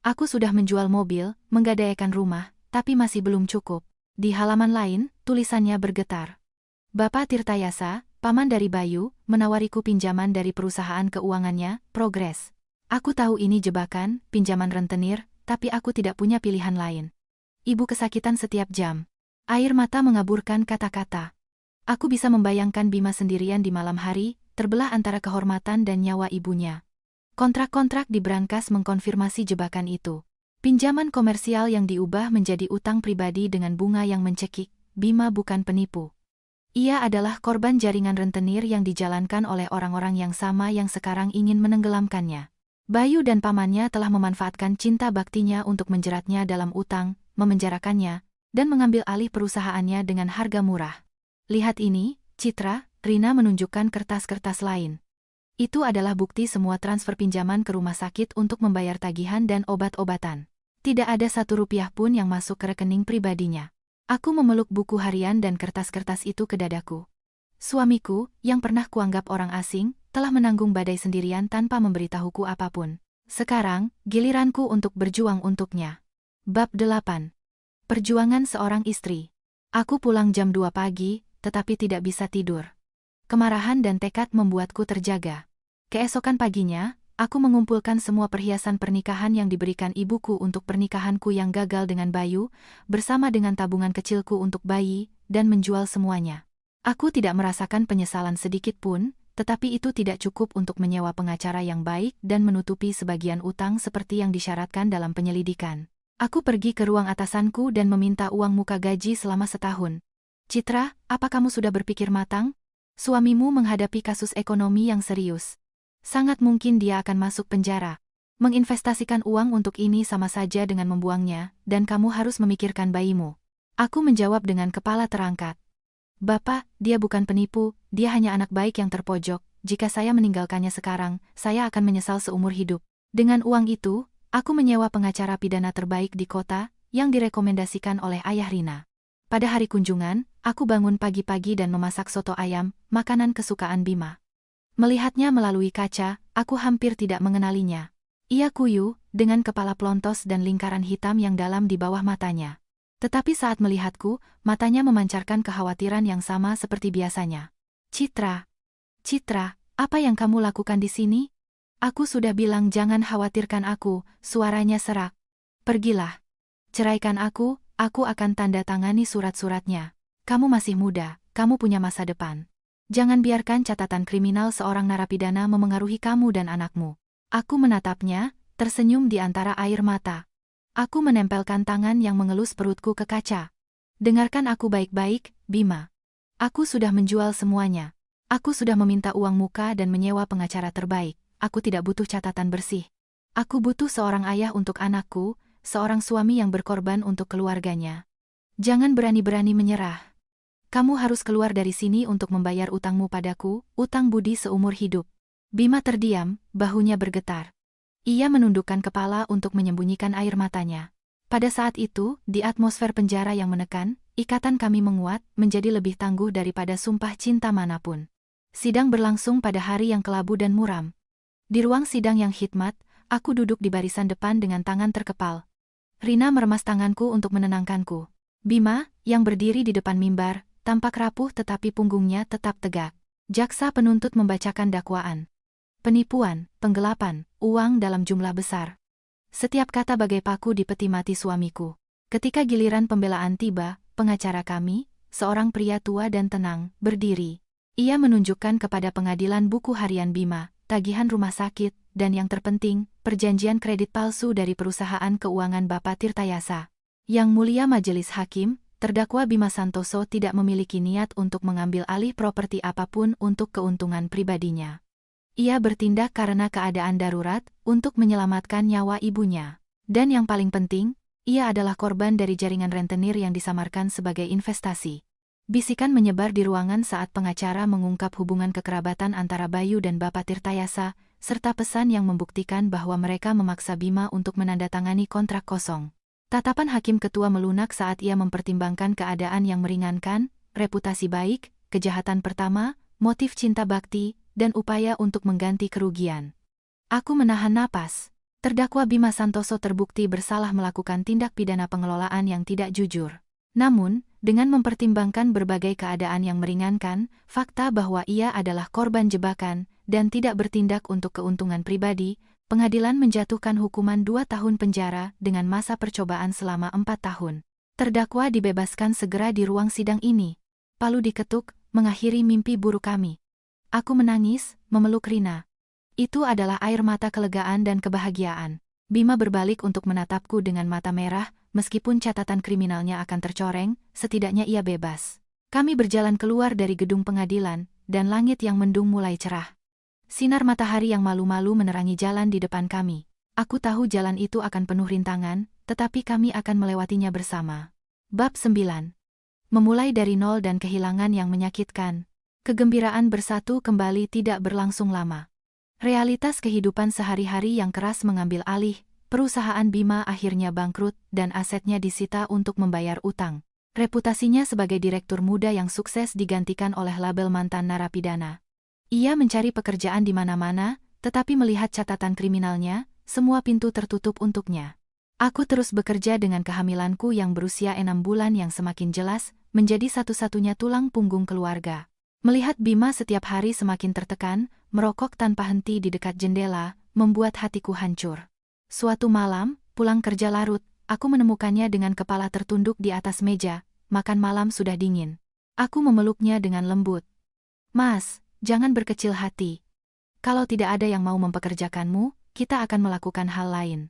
Aku sudah menjual mobil, menggadaikan rumah, tapi masih belum cukup. Di halaman lain, tulisannya bergetar. Bapak Tirtayasa, paman dari Bayu, menawariku pinjaman dari perusahaan keuangannya, Progres. Aku tahu ini jebakan, pinjaman rentenir, tapi aku tidak punya pilihan lain. Ibu kesakitan setiap jam. Air mata mengaburkan kata-kata. Aku bisa membayangkan Bima sendirian di malam hari, terbelah antara kehormatan dan nyawa ibunya. Kontrak-kontrak di brankas mengkonfirmasi jebakan itu. Pinjaman komersial yang diubah menjadi utang pribadi dengan bunga yang mencekik. Bima bukan penipu. Ia adalah korban jaringan rentenir yang dijalankan oleh orang-orang yang sama yang sekarang ingin menenggelamkannya. Bayu dan pamannya telah memanfaatkan cinta baktinya untuk menjeratnya dalam utang, memenjarakannya, dan mengambil alih perusahaannya dengan harga murah. Lihat ini, Citra, Rina menunjukkan kertas-kertas lain. Itu adalah bukti semua transfer pinjaman ke rumah sakit untuk membayar tagihan dan obat-obatan. Tidak ada 1 rupiah pun yang masuk ke rekening pribadinya. Aku memeluk buku harian dan kertas-kertas itu ke dadaku. Suamiku, yang pernah kuanggap orang asing, telah menanggung badai sendirian tanpa memberitahuku apapun. Sekarang, giliranku untuk berjuang untuknya. Bab 8. Perjuangan seorang istri. Aku pulang jam 2 pagi, tetapi tidak bisa tidur. Kemarahan dan tekad membuatku terjaga. Keesokan paginya, aku mengumpulkan semua perhiasan pernikahan yang diberikan ibuku untuk pernikahanku yang gagal dengan Bayu, bersama dengan tabungan kecilku untuk bayi, dan menjual semuanya. Aku tidak merasakan penyesalan sedikit pun, tetapi itu tidak cukup untuk menyewa pengacara yang baik dan menutupi sebagian utang seperti yang disyaratkan dalam penyelidikan. Aku pergi ke ruang atasanku dan meminta uang muka gaji selama setahun. Citra, apa kamu sudah berpikir matang? Suamimu menghadapi kasus ekonomi yang serius. Sangat mungkin dia akan masuk penjara. Menginvestasikan uang untuk ini sama saja dengan membuangnya, dan kamu harus memikirkan bayimu. Aku menjawab dengan kepala terangkat. Bapak, dia bukan penipu, dia hanya anak baik yang terpojok. Jika saya meninggalkannya sekarang, saya akan menyesal seumur hidup. Dengan uang itu, aku menyewa pengacara pidana terbaik di kota, yang direkomendasikan oleh ayah Rina. Pada hari kunjungan, aku bangun pagi-pagi dan memasak soto ayam, makanan kesukaan Bima. Melihatnya melalui kaca, aku hampir tidak mengenalinya. Ia kuyu, dengan kepala pelontos dan lingkaran hitam yang dalam di bawah matanya. Tetapi saat melihatku, matanya memancarkan kekhawatiran yang sama seperti biasanya. Citra, apa yang kamu lakukan di sini? Aku sudah bilang jangan khawatirkan aku, suaranya serak. Pergilah. Ceraikan aku akan tanda tangani surat-suratnya. Kamu masih muda, kamu punya masa depan. Jangan biarkan catatan kriminal seorang narapidana memengaruhi kamu dan anakmu. Aku menatapnya, tersenyum di antara air mata. Aku menempelkan tangan yang mengelus perutku ke kaca. Dengarkan aku baik-baik, Bima. Aku sudah menjual semuanya. Aku sudah meminta uang muka dan menyewa pengacara terbaik. Aku tidak butuh catatan bersih. Aku butuh seorang ayah untuk anakku, seorang suami yang berkorban untuk keluarganya. Jangan berani-berani menyerah. Kamu harus keluar dari sini untuk membayar utangmu padaku, utang budi seumur hidup. Bima terdiam, bahunya bergetar. Ia menundukkan kepala untuk menyembunyikan air matanya. Pada saat itu, di atmosfer penjara yang menekan, ikatan kami menguat, menjadi lebih tangguh daripada sumpah cinta manapun. Sidang berlangsung pada hari yang kelabu dan muram. Di ruang sidang yang khidmat, aku duduk di barisan depan dengan tangan terkepal. Rina meremas tanganku untuk menenangkanku. Bima, yang berdiri di depan mimbar, tampak rapuh tetapi punggungnya tetap tegak. Jaksa penuntut membacakan dakwaan. Penipuan, penggelapan, uang dalam jumlah besar. Setiap kata bagai paku di peti mati suamiku. Ketika giliran pembelaan tiba, pengacara kami, seorang pria tua dan tenang, berdiri. Ia menunjukkan kepada pengadilan buku harian Bima, tagihan rumah sakit, dan yang terpenting, perjanjian kredit palsu dari perusahaan keuangan Bapak Tirtayasa. Yang Mulia Majelis Hakim, terdakwa Bima Santoso tidak memiliki niat untuk mengambil alih properti apapun untuk keuntungan pribadinya. Ia bertindak karena keadaan darurat untuk menyelamatkan nyawa ibunya. Dan yang paling penting, ia adalah korban dari jaringan rentenir yang disamarkan sebagai investasi. Bisikan menyebar di ruangan saat pengacara mengungkap hubungan kekerabatan antara Bayu dan Bapak Tirtayasa, serta pesan yang membuktikan bahwa mereka memaksa Bima untuk menandatangani kontrak kosong. Tatapan hakim ketua melunak saat ia mempertimbangkan keadaan yang meringankan, reputasi baik, kejahatan pertama, motif cinta bakti, dan upaya untuk mengganti kerugian. Aku menahan napas. Terdakwa Bima Santoso terbukti bersalah melakukan tindak pidana pengelolaan yang tidak jujur. Namun, dengan mempertimbangkan berbagai keadaan yang meringankan, fakta bahwa ia adalah korban jebakan, dan tidak bertindak untuk keuntungan pribadi, pengadilan menjatuhkan hukuman 2 tahun penjara dengan masa percobaan selama 4 tahun. Terdakwa dibebaskan segera di ruang sidang ini. Palu diketuk, mengakhiri mimpi buruk kami. Aku menangis, memeluk Rina. Itu adalah air mata kelegaan dan kebahagiaan. Bima berbalik untuk menatapku dengan mata merah, meskipun catatan kriminalnya akan tercoreng, setidaknya ia bebas. Kami berjalan keluar dari gedung pengadilan, dan langit yang mendung mulai cerah. Sinar matahari yang malu-malu menerangi jalan di depan kami. Aku tahu jalan itu akan penuh rintangan, tetapi kami akan melewatinya bersama. Bab 9. Memulai dari nol dan kehilangan yang menyakitkan. Kegembiraan bersatu kembali tidak berlangsung lama. Realitas kehidupan sehari-hari yang keras mengambil alih, perusahaan Bima akhirnya bangkrut dan asetnya disita untuk membayar utang. Reputasinya sebagai direktur muda yang sukses digantikan oleh label mantan narapidana. Ia mencari pekerjaan di mana-mana, tetapi melihat catatan kriminalnya, semua pintu tertutup untuknya. Aku terus bekerja dengan kehamilanku yang berusia 6 bulan yang semakin jelas, menjadi satu-satunya tulang punggung keluarga. Melihat Bima setiap hari semakin tertekan, merokok tanpa henti di dekat jendela, membuat hatiku hancur. Suatu malam, pulang kerja larut, aku menemukannya dengan kepala tertunduk di atas meja, makan malam sudah dingin. Aku memeluknya dengan lembut. Mas, jangan berkecil hati. Kalau tidak ada yang mau mempekerjakanmu, kita akan melakukan hal lain.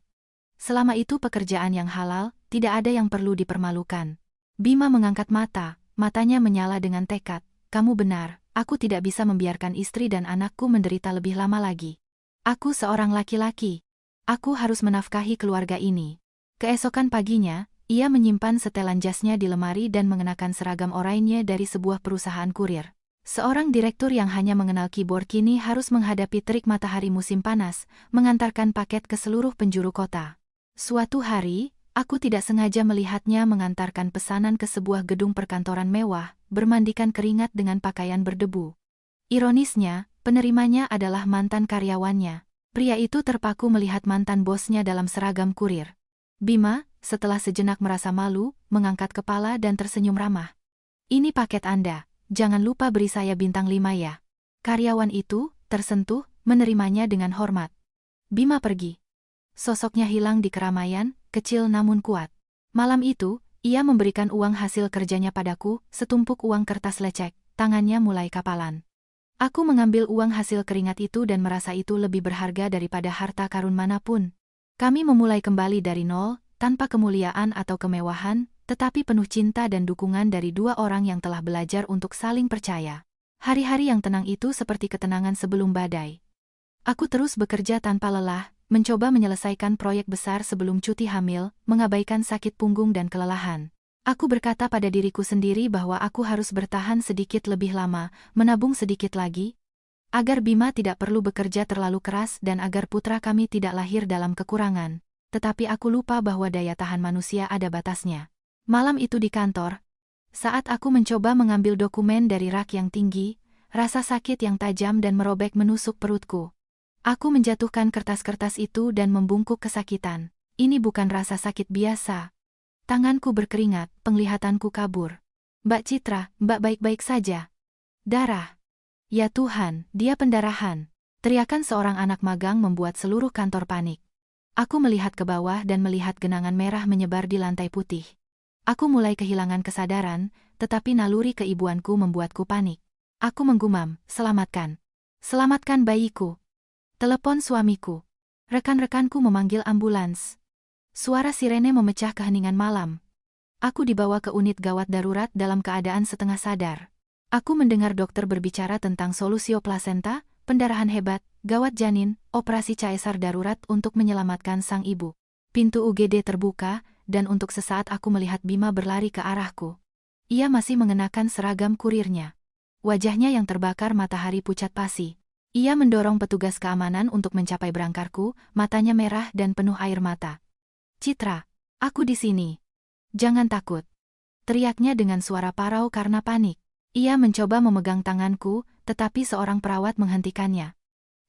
Selama itu pekerjaan yang halal, tidak ada yang perlu dipermalukan. Bima mengangkat mata, matanya menyala dengan tekad. Kamu benar, aku tidak bisa membiarkan istri dan anakku menderita lebih lama lagi. Aku seorang laki-laki. Aku harus menafkahi keluarga ini. Keesokan paginya, ia menyimpan setelan jasnya di lemari dan mengenakan seragam oranye dari sebuah perusahaan kurir. Seorang direktur yang hanya mengenal keyboard kini harus menghadapi terik matahari musim panas, mengantarkan paket ke seluruh penjuru kota. Suatu hari, aku tidak sengaja melihatnya mengantarkan pesanan ke sebuah gedung perkantoran mewah, bermandikan keringat dengan pakaian berdebu. Ironisnya, penerimanya adalah mantan karyawannya. Pria itu terpaku melihat mantan bosnya dalam seragam kurir. Bima, setelah sejenak merasa malu, mengangkat kepala dan tersenyum ramah. Ini paket Anda, jangan lupa beri saya bintang 5 ya. Karyawan itu, tersentuh, menerimanya dengan hormat. Bima pergi. Sosoknya hilang di keramaian, kecil namun kuat. Malam itu, ia memberikan uang hasil kerjanya padaku, setumpuk uang kertas lecek, tangannya mulai kapalan. Aku mengambil uang hasil keringat itu dan merasa itu lebih berharga daripada harta karun manapun. Kami memulai kembali dari nol, tanpa kemuliaan atau kemewahan, tetapi penuh cinta dan dukungan dari 2 orang yang telah belajar untuk saling percaya. Hari-hari yang tenang itu seperti ketenangan sebelum badai. Aku terus bekerja tanpa lelah, mencoba menyelesaikan proyek besar sebelum cuti hamil, mengabaikan sakit punggung dan kelelahan. Aku berkata pada diriku sendiri bahwa aku harus bertahan sedikit lebih lama, menabung sedikit lagi, agar Bima tidak perlu bekerja terlalu keras dan agar putra kami tidak lahir dalam kekurangan. Tetapi aku lupa bahwa daya tahan manusia ada batasnya. Malam itu di kantor, saat aku mencoba mengambil dokumen dari rak yang tinggi, rasa sakit yang tajam dan merobek menusuk perutku. Aku menjatuhkan kertas-kertas itu dan membungkuk kesakitan. Ini bukan rasa sakit biasa. Tanganku berkeringat, penglihatanku kabur. Mbak Citra, Mbak baik-baik saja. Darah. Ya Tuhan, dia pendarahan. Teriakan seorang anak magang membuat seluruh kantor panik. Aku melihat ke bawah dan melihat genangan merah menyebar di lantai putih. Aku mulai kehilangan kesadaran, tetapi naluri keibuanku membuatku panik. Aku menggumam, selamatkan. Selamatkan bayiku. Telepon suamiku. Rekan-rekanku memanggil ambulans. Suara sirene memecah keheningan malam. Aku dibawa ke unit gawat darurat dalam keadaan setengah sadar. Aku mendengar dokter berbicara tentang solusio plasenta, pendarahan hebat, gawat janin, operasi caesar darurat untuk menyelamatkan sang ibu. Pintu UGD terbuka, dan untuk sesaat aku melihat Bima berlari ke arahku. Ia masih mengenakan seragam kurirnya. Wajahnya yang terbakar matahari pucat pasi. Ia mendorong petugas keamanan untuk mencapai brankarku, matanya merah dan penuh air mata. "Citra, aku di sini. Jangan takut," teriaknya dengan suara parau karena panik. Ia mencoba memegang tanganku, tetapi seorang perawat menghentikannya.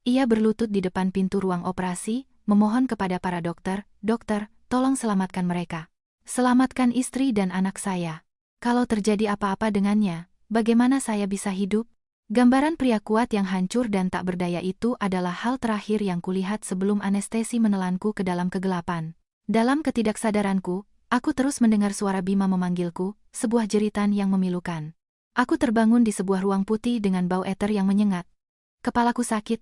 Ia berlutut di depan pintu ruang operasi, memohon kepada para dokter, "Dokter, tolong selamatkan mereka. Selamatkan istri dan anak saya. Kalau terjadi apa-apa dengannya, bagaimana saya bisa hidup?" Gambaran pria kuat yang hancur dan tak berdaya itu adalah hal terakhir yang kulihat sebelum anestesi menelanku ke dalam kegelapan. Dalam ketidaksadaranku, aku terus mendengar suara Bima memanggilku, sebuah jeritan yang memilukan. Aku terbangun di sebuah ruang putih dengan bau eter yang menyengat. Kepalaku sakit,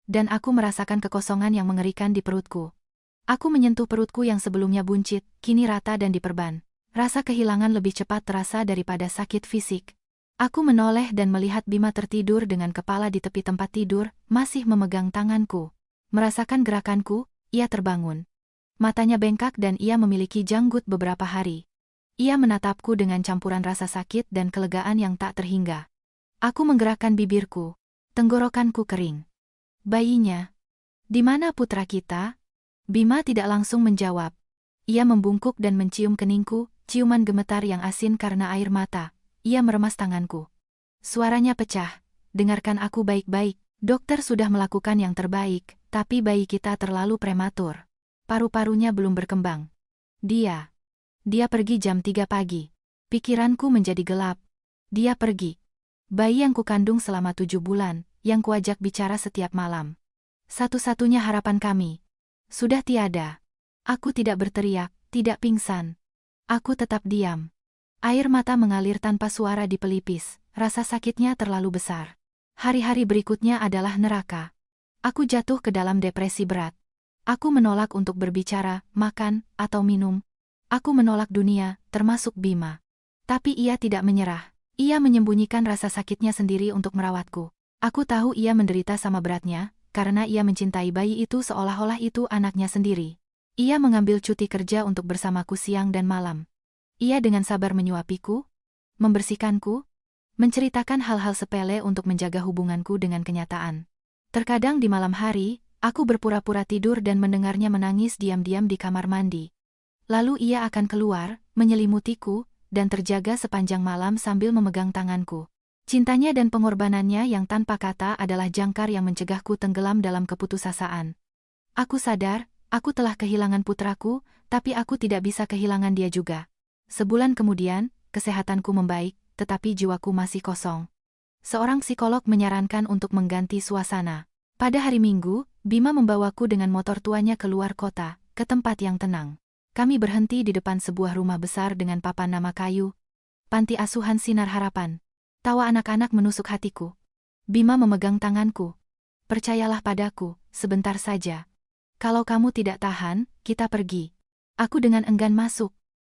dan aku merasakan kekosongan yang mengerikan di perutku. Aku menyentuh perutku yang sebelumnya buncit, kini rata dan diperban. Rasa kehilangan lebih cepat terasa daripada sakit fisik. Aku menoleh dan melihat Bima tertidur dengan kepala di tepi tempat tidur, masih memegang tanganku. Merasakan gerakanku, ia terbangun. Matanya bengkak dan ia memiliki janggut beberapa hari. Ia menatapku dengan campuran rasa sakit dan kelegaan yang tak terhingga. Aku menggerakkan bibirku. Tenggorokanku kering. "Bayinya. Di mana putra kita?" Bima tidak langsung menjawab. Ia membungkuk dan mencium keningku, ciuman gemetar yang asin karena air mata. Ia meremas tanganku. Suaranya pecah. "Dengarkan aku baik-baik. Dokter sudah melakukan yang terbaik, tapi bayi kita terlalu prematur. Paru-parunya belum berkembang. Dia pergi jam 3 pagi. Pikiranku menjadi gelap. Dia pergi. Bayi yang kukandung selama 7 bulan, yang kuajak bicara setiap malam. Satu-satunya harapan kami. Sudah tiada." Aku tidak berteriak, tidak pingsan. Aku tetap diam. Air mata mengalir tanpa suara di pelipis, rasa sakitnya terlalu besar. Hari-hari berikutnya adalah neraka. Aku jatuh ke dalam depresi berat. Aku menolak untuk berbicara, makan, atau minum. Aku menolak dunia, termasuk Bima. Tapi ia tidak menyerah. Ia menyembunyikan rasa sakitnya sendiri untuk merawatku. Aku tahu ia menderita sama beratnya, karena ia mencintai bayi itu seolah-olah itu anaknya sendiri. Ia mengambil cuti kerja untuk bersamaku siang dan malam. Ia dengan sabar menyuapiku, membersihkanku, menceritakan hal-hal sepele untuk menjaga hubunganku dengan kenyataan. Terkadang di malam hari, aku berpura-pura tidur dan mendengarnya menangis diam-diam di kamar mandi. Lalu ia akan keluar, menyelimutiku, dan terjaga sepanjang malam sambil memegang tanganku. Cintanya dan pengorbanannya yang tanpa kata adalah jangkar yang mencegahku tenggelam dalam keputusasaan. Aku sadar, aku telah kehilangan putraku, tapi aku tidak bisa kehilangan dia juga. Sebulan kemudian, kesehatanku membaik, tetapi jiwaku masih kosong. Seorang psikolog menyarankan untuk mengganti suasana. Pada hari Minggu, Bima membawaku dengan motor tuanya keluar kota, ke tempat yang tenang. Kami berhenti di depan sebuah rumah besar dengan papan nama kayu. Panti Asuhan Sinar Harapan. Tawa anak-anak menusuk hatiku. Bima memegang tanganku. "Percayalah padaku, sebentar saja. Kalau kamu tidak tahan, kita pergi." Aku dengan enggan masuk.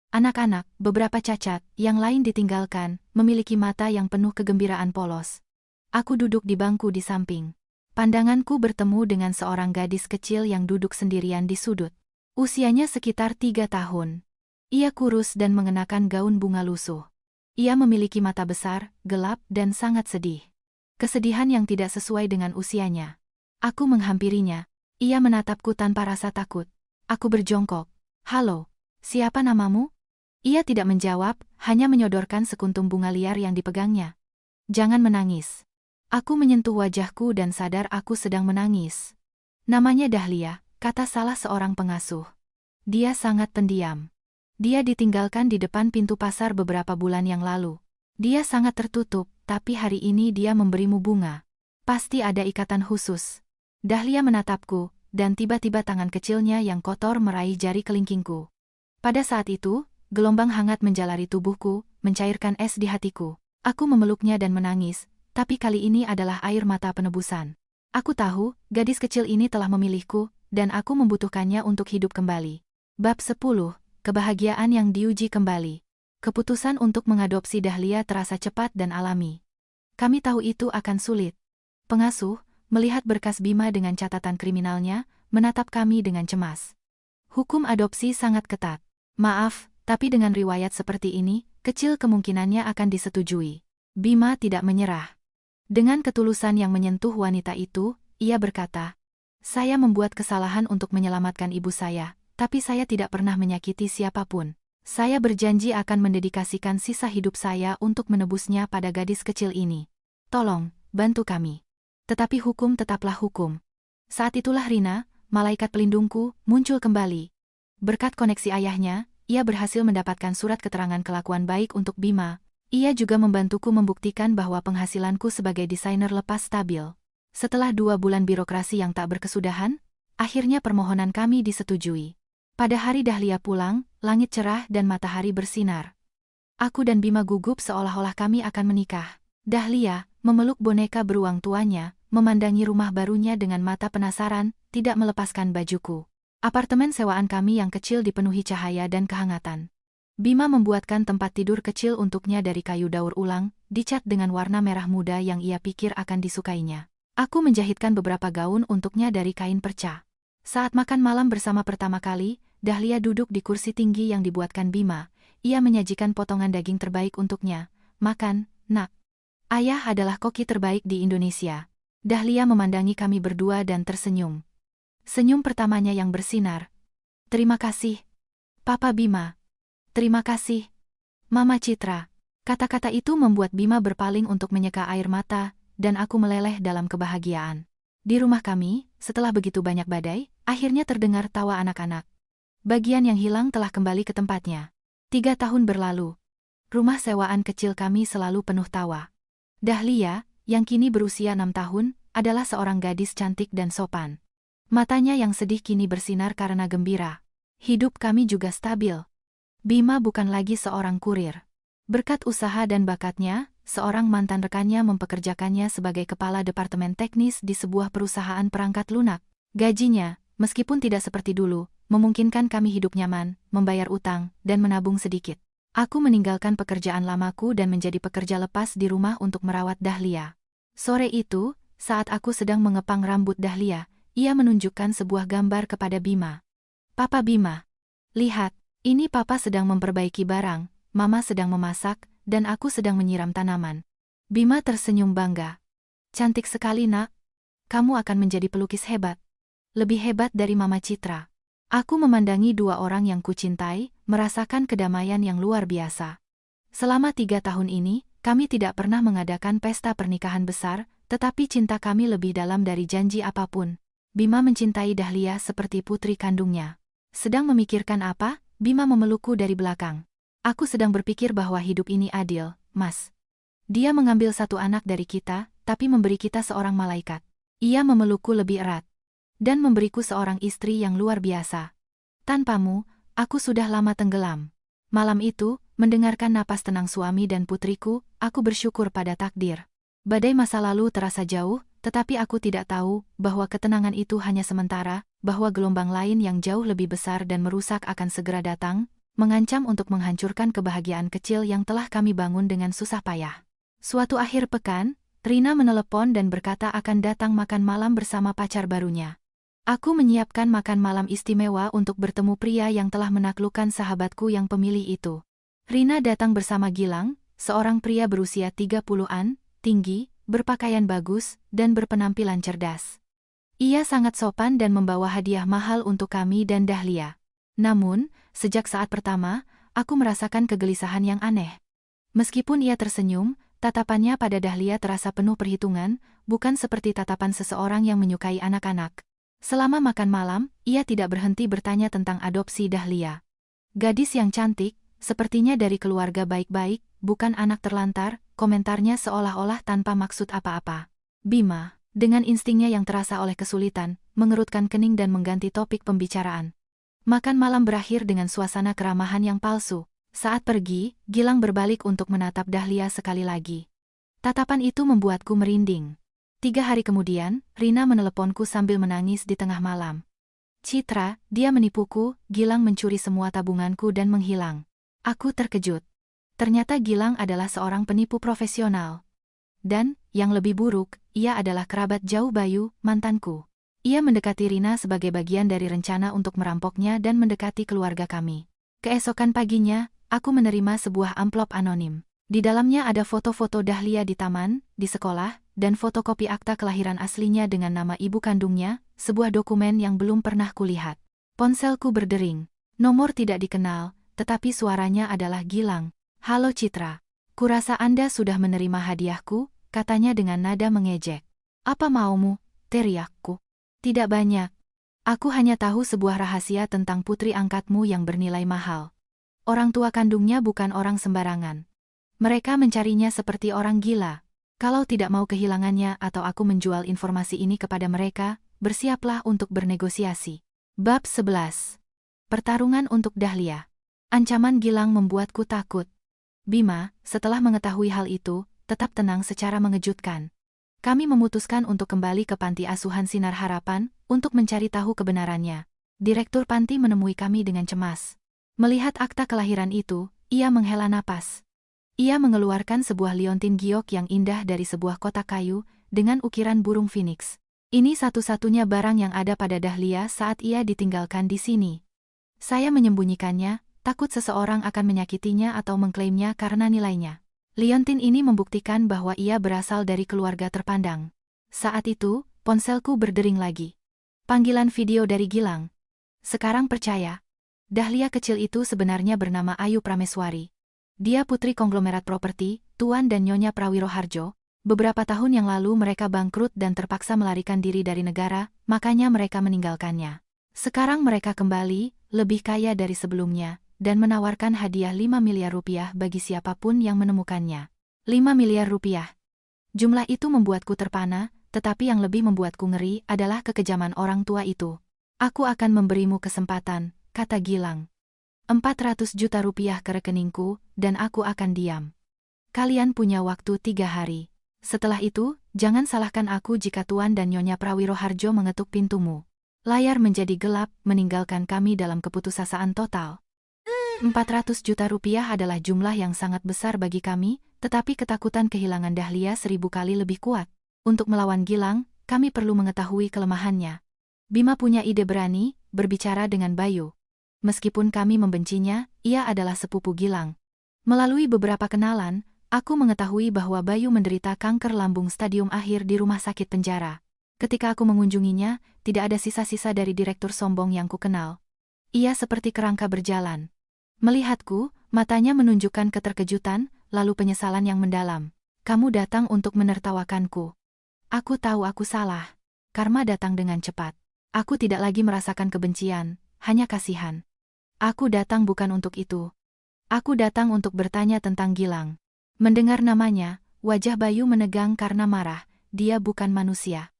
Anak-anak, beberapa cacat, yang lain ditinggalkan, memiliki mata yang penuh kegembiraan polos. Aku duduk di bangku di samping. Pandanganku bertemu dengan seorang gadis kecil yang duduk sendirian di sudut. Usianya sekitar 3 tahun. Ia kurus dan mengenakan gaun bunga lusuh. Ia memiliki mata besar, gelap, dan sangat sedih. Kesedihan yang tidak sesuai dengan usianya. Aku menghampirinya. Ia menatapku tanpa rasa takut. Aku berjongkok. "Halo, siapa namamu?" Ia tidak menjawab, hanya menyodorkan sekuntum bunga liar yang dipegangnya. "Jangan menangis." Aku menyentuh wajahku dan sadar aku sedang menangis. "Namanya Dahlia," kata salah seorang pengasuh. "Dia sangat pendiam. Dia ditinggalkan di depan pintu pasar beberapa bulan yang lalu. Dia sangat tertutup, tapi hari ini dia memberimu bunga. Pasti ada ikatan khusus." Dahlia menatapku, dan tiba-tiba tangan kecilnya yang kotor meraih jari kelingkingku. Pada saat itu, gelombang hangat menjalari tubuhku, mencairkan es di hatiku. Aku memeluknya dan menangis, tapi kali ini adalah air mata penebusan. Aku tahu, gadis kecil ini telah memilihku, dan aku membutuhkannya untuk hidup kembali. Bab 10. Kebahagiaan yang diuji kembali. Keputusan untuk mengadopsi Dahlia terasa cepat dan alami. Kami tahu itu akan sulit. Pengasuh, melihat berkas Bima dengan catatan kriminalnya, menatap kami dengan cemas. Hukum adopsi sangat ketat. Maaf, tapi dengan riwayat seperti ini, kecil kemungkinannya akan disetujui. Bima tidak menyerah. Dengan ketulusan yang menyentuh wanita itu, ia berkata, "Saya membuat kesalahan untuk menyelamatkan ibu saya, tapi saya tidak pernah menyakiti siapapun. Saya berjanji akan mendedikasikan sisa hidup saya untuk menebusnya pada gadis kecil ini. Tolong, bantu kami." Tetapi hukum tetaplah hukum. Saat itulah Rina, malaikat pelindungku, muncul kembali. Berkat koneksi ayahnya, ia berhasil mendapatkan surat keterangan kelakuan baik untuk Bima. Ia juga membantuku membuktikan bahwa penghasilanku sebagai desainer lepas stabil. Setelah 2 bulan birokrasi yang tak berkesudahan, akhirnya permohonan kami disetujui. Pada hari Dahlia pulang, langit cerah dan matahari bersinar. Aku dan Bima gugup seolah-olah kami akan menikah. Dahlia, memeluk boneka beruang tuanya, memandangi rumah barunya dengan mata penasaran, tidak melepaskan bajuku. Apartemen sewaan kami yang kecil dipenuhi cahaya dan kehangatan. Bima membuatkan tempat tidur kecil untuknya dari kayu daur ulang, dicat dengan warna merah muda yang ia pikir akan disukainya. Aku menjahitkan beberapa gaun untuknya dari kain perca. Saat makan malam bersama pertama kali, Dahlia duduk di kursi tinggi yang dibuatkan Bima. Ia menyajikan potongan daging terbaik untuknya. "Makan, nak. Ayah adalah koki terbaik di Indonesia." Dahlia memandangi kami berdua dan tersenyum. Senyum pertamanya yang bersinar. "Terima kasih, Papa Bima. Terima kasih, Mama Citra." Kata-kata itu membuat Bima berpaling untuk menyeka air mata, dan aku meleleh dalam kebahagiaan. Di rumah kami, setelah begitu banyak badai, akhirnya terdengar tawa anak-anak. Bagian yang hilang telah kembali ke tempatnya. 3 tahun berlalu. Rumah sewaan kecil kami selalu penuh tawa. Dahlia, yang kini berusia 6 tahun, adalah seorang gadis cantik dan sopan. Matanya yang sedih kini bersinar karena gembira. Hidup kami juga stabil. Bima bukan lagi seorang kurir. Berkat usaha dan bakatnya, seorang mantan rekannya mempekerjakannya sebagai kepala departemen teknis di sebuah perusahaan perangkat lunak. Gajinya, meskipun tidak seperti dulu, memungkinkan kami hidup nyaman, membayar utang, dan menabung sedikit. Aku meninggalkan pekerjaan lamaku dan menjadi pekerja lepas di rumah untuk merawat Dahlia. Sore itu, saat aku sedang mengepang rambut Dahlia, ia menunjukkan sebuah gambar kepada Bima. "Papa Bima, lihat. Ini Papa sedang memperbaiki barang, Mama sedang memasak, dan aku sedang menyiram tanaman." Bima tersenyum bangga. "Cantik sekali, nak. Kamu akan menjadi pelukis hebat. Lebih hebat dari Mama Citra." Aku memandangi 2 orang yang kucintai, merasakan kedamaian yang luar biasa. Selama 3 tahun ini, kami tidak pernah mengadakan pesta pernikahan besar, tetapi cinta kami lebih dalam dari janji apapun. Bima mencintai Dahlia seperti putri kandungnya. Sedang memikirkan apa? Bima memelukku dari belakang. "Aku sedang berpikir bahwa hidup ini adil, Mas. Dia mengambil 1 anak dari kita, tapi memberi kita seorang malaikat. Ia memelukku lebih erat. Dan memberiku seorang istri yang luar biasa. Tanpamu, aku sudah lama tenggelam." Malam itu, mendengarkan napas tenang suami dan putriku, aku bersyukur pada takdir. Badai masa lalu terasa jauh, tetapi aku tidak tahu bahwa ketenangan itu hanya sementara, bahwa gelombang lain yang jauh lebih besar dan merusak akan segera datang, mengancam untuk menghancurkan kebahagiaan kecil yang telah kami bangun dengan susah payah. Suatu akhir pekan, Rina menelepon dan berkata akan datang makan malam bersama pacar barunya. Aku menyiapkan makan malam istimewa untuk bertemu pria yang telah menaklukkan sahabatku yang pemilih itu. Rina datang bersama Gilang, seorang pria berusia 30-an, tinggi, berpakaian bagus, dan berpenampilan cerdas. Ia sangat sopan dan membawa hadiah mahal untuk kami dan Dahlia. Namun, sejak saat pertama, aku merasakan kegelisahan yang aneh. Meskipun ia tersenyum, tatapannya pada Dahlia terasa penuh perhitungan, bukan seperti tatapan seseorang yang menyukai anak-anak. Selama makan malam, ia tidak berhenti bertanya tentang adopsi Dahlia. "Gadis yang cantik, sepertinya dari keluarga baik-baik, bukan anak terlantar," komentarnya seolah-olah tanpa maksud apa-apa. Bima, dengan instingnya yang terasa oleh kesulitan, mengerutkan kening dan mengganti topik pembicaraan. Makan malam berakhir dengan suasana keramahan yang palsu. Saat pergi, Gilang berbalik untuk menatap Dahlia sekali lagi. Tatapan itu membuatku merinding. 3 hari kemudian, Rina meneleponku sambil menangis di tengah malam. Citra, dia menipuku, Gilang mencuri semua tabunganku dan menghilang. Aku terkejut. Ternyata Gilang adalah seorang penipu profesional. Dan, yang lebih buruk, ia adalah kerabat jauh Bayu, mantanku. Ia mendekati Rina sebagai bagian dari rencana untuk merampoknya dan mendekati keluarga kami. Keesokan paginya, aku menerima sebuah amplop anonim. Di dalamnya ada foto-foto Dahlia di taman, di sekolah, dan fotokopi akta kelahiran aslinya dengan nama ibu kandungnya, sebuah dokumen yang belum pernah kulihat. Ponselku berdering. Nomor tidak dikenal, tetapi suaranya adalah Gilang. "Halo Citra. Kurasa Anda sudah menerima hadiahku," katanya dengan nada mengejek. "Apa maumu?" teriakku. "Tidak banyak. Aku hanya tahu sebuah rahasia tentang putri angkatmu yang bernilai mahal. Orang tua kandungnya bukan orang sembarangan. Mereka mencarinya seperti orang gila. Kalau tidak mau kehilangannya atau aku menjual informasi ini kepada mereka, bersiaplah untuk bernegosiasi." Bab 11. Pertarungan untuk Dahlia. Ancaman Gilang membuatku takut. Bima, setelah mengetahui hal itu, tetap tenang secara mengejutkan. Kami memutuskan untuk kembali ke Panti Asuhan Sinar Harapan, untuk mencari tahu kebenarannya. Direktur panti menemui kami dengan cemas. Melihat akta kelahiran itu, ia menghela napas. Ia mengeluarkan sebuah liontin giok yang indah dari sebuah kotak kayu, dengan ukiran burung phoenix. Ini satu-satunya barang yang ada pada Dahlia saat ia ditinggalkan di sini. Saya menyembunyikannya, takut seseorang akan menyakitinya atau mengklaimnya karena nilainya. Liontin ini membuktikan bahwa ia berasal dari keluarga terpandang. Saat itu, ponselku berdering lagi. Panggilan video dari Gilang. "Sekarang percaya. Dahlia kecil itu sebenarnya bernama Ayu Prameswari. Dia putri konglomerat properti, Tuan dan Nyonya Prawiroharjo. Beberapa tahun yang lalu mereka bangkrut dan terpaksa melarikan diri dari negara, makanya mereka meninggalkannya. Sekarang mereka kembali, lebih kaya dari sebelumnya, dan menawarkan hadiah 5 miliar rupiah bagi siapapun yang menemukannya." 5 miliar rupiah. Jumlah itu membuatku terpana, tetapi yang lebih membuatku ngeri adalah kekejaman orang tua itu. "Aku akan memberimu kesempatan," kata Gilang. 400 juta rupiah ke rekeningku, dan aku akan diam. Kalian punya waktu 3 hari. Setelah itu, jangan salahkan aku jika Tuan dan Nyonya Prawiroharjo mengetuk pintumu. Layar menjadi gelap, meninggalkan kami dalam keputusasaan total. 400 juta rupiah adalah jumlah yang sangat besar bagi kami, tetapi ketakutan kehilangan Dahlia 1000 kali lebih kuat. Untuk melawan Gilang, kami perlu mengetahui kelemahannya. Bima punya ide berani, berbicara dengan Bayu. Meskipun kami membencinya, ia adalah sepupu Gilang. Melalui beberapa kenalan, aku mengetahui bahwa Bayu menderita kanker lambung stadium akhir di rumah sakit penjara. Ketika aku mengunjunginya, tidak ada sisa-sisa dari direktur sombong yang kukenal. Ia seperti kerangka berjalan. Melihatku, matanya menunjukkan keterkejutan, lalu penyesalan yang mendalam. "Kamu datang untuk menertawakanku. Aku tahu aku salah. Karma datang dengan cepat. Aku tidak lagi merasakan kebencian, hanya kasihan. Aku datang bukan untuk itu. Aku datang untuk bertanya tentang Gilang." Mendengar namanya, wajah Bayu menegang karena marah. Dia bukan manusia.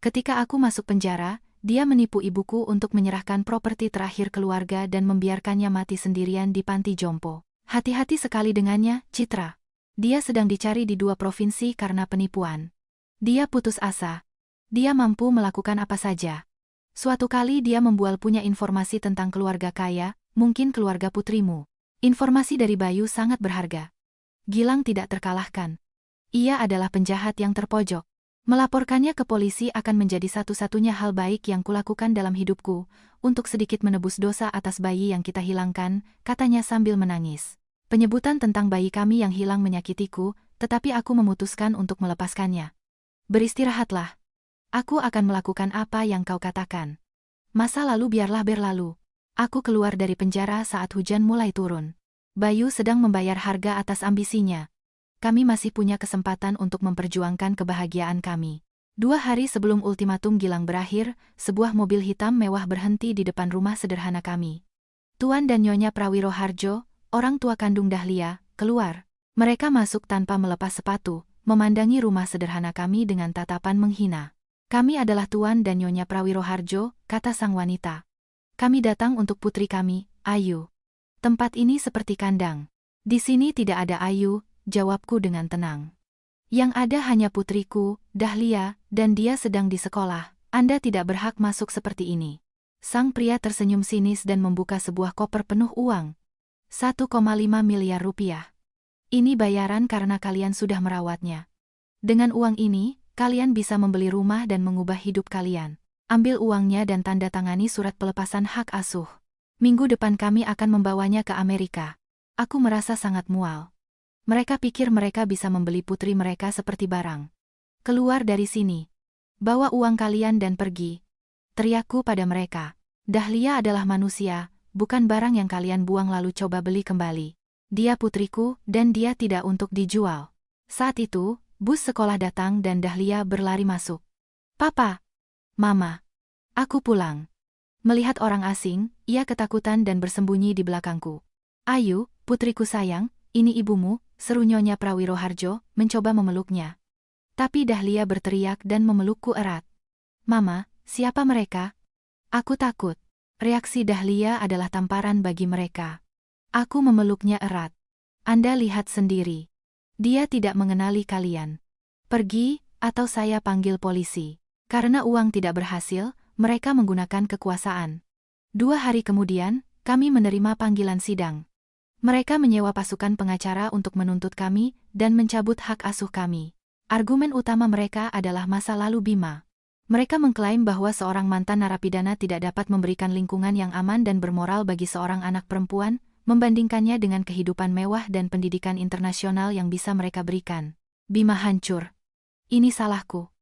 Ketika aku masuk penjara, dia menipu ibuku untuk menyerahkan properti terakhir keluarga dan membiarkannya mati sendirian di panti jompo. Hati-hati sekali dengannya, Citra. Dia sedang dicari di 2 provinsi karena penipuan. Dia putus asa. Dia mampu melakukan apa saja. Suatu kali dia membual punya informasi tentang keluarga kaya, mungkin keluarga putrimu. Informasi dari Bayu sangat berharga. Gilang tidak terkalahkan. Ia adalah penjahat yang terpojok. Melaporkannya ke polisi akan menjadi satu-satunya hal baik yang kulakukan dalam hidupku, untuk sedikit menebus dosa atas bayi yang kita hilangkan, katanya sambil menangis. Penyebutan tentang bayi kami yang hilang menyakitiku, tetapi aku memutuskan untuk melepaskannya. "Beristirahatlah. Aku akan melakukan apa yang kau katakan. Masa lalu biarlah berlalu." Aku keluar dari penjara saat hujan mulai turun. Bayu sedang membayar harga atas ambisinya. Kami masih punya kesempatan untuk memperjuangkan kebahagiaan kami. 2 hari sebelum ultimatum Gilang berakhir, sebuah mobil hitam mewah berhenti di depan rumah sederhana kami. Tuan dan Nyonya Prawiroharjo, orang tua kandung Dahlia, keluar. Mereka masuk tanpa melepas sepatu, memandangi rumah sederhana kami dengan tatapan menghina. "Kami adalah Tuan dan Nyonya Prawiroharjo," kata sang wanita. "Kami datang untuk putri kami, Ayu. Tempat ini seperti kandang. Di sini tidak ada Ayu," jawabku dengan tenang. Yang ada hanya putriku, Dahlia, dan dia sedang di sekolah. Anda tidak berhak masuk seperti ini. Sang pria tersenyum sinis dan membuka sebuah koper penuh uang. 1,5 miliar rupiah. Ini bayaran karena kalian sudah merawatnya. Dengan uang ini, kalian bisa membeli rumah dan mengubah hidup kalian. Ambil uangnya dan tanda tangani surat pelepasan hak asuh. Minggu depan kami akan membawanya ke Amerika. Aku merasa sangat mual. Mereka pikir mereka bisa membeli putri mereka seperti barang. Keluar dari sini. Bawa uang kalian dan pergi. Teriakku pada mereka. Dahlia adalah manusia, bukan barang yang kalian buang lalu coba beli kembali. Dia putriku, dan dia tidak untuk dijual. Saat itu, bus sekolah datang dan Dahlia berlari masuk. Papa! Mama! Aku pulang. Melihat orang asing, ia ketakutan dan bersembunyi di belakangku. Ayu, putriku sayang, ini ibumu, seru Nyonya Prawiroharjo, mencoba memeluknya. Tapi Dahlia berteriak dan memelukku erat. Mama, siapa mereka? Aku takut. Reaksi Dahlia adalah tamparan bagi mereka. Aku memeluknya erat. Anda lihat sendiri. Dia tidak mengenali kalian. Pergi, atau saya panggil polisi. Karena uang tidak berhasil, mereka menggunakan kekuasaan. 2 hari kemudian, kami menerima panggilan sidang. Mereka menyewa pasukan pengacara untuk menuntut kami dan mencabut hak asuh kami. Argumen utama mereka adalah masa lalu Bima. Mereka mengklaim bahwa seorang mantan narapidana tidak dapat memberikan lingkungan yang aman dan bermoral bagi seorang anak perempuan, membandingkannya dengan kehidupan mewah dan pendidikan internasional yang bisa mereka berikan. Bima hancur. Ini salahku.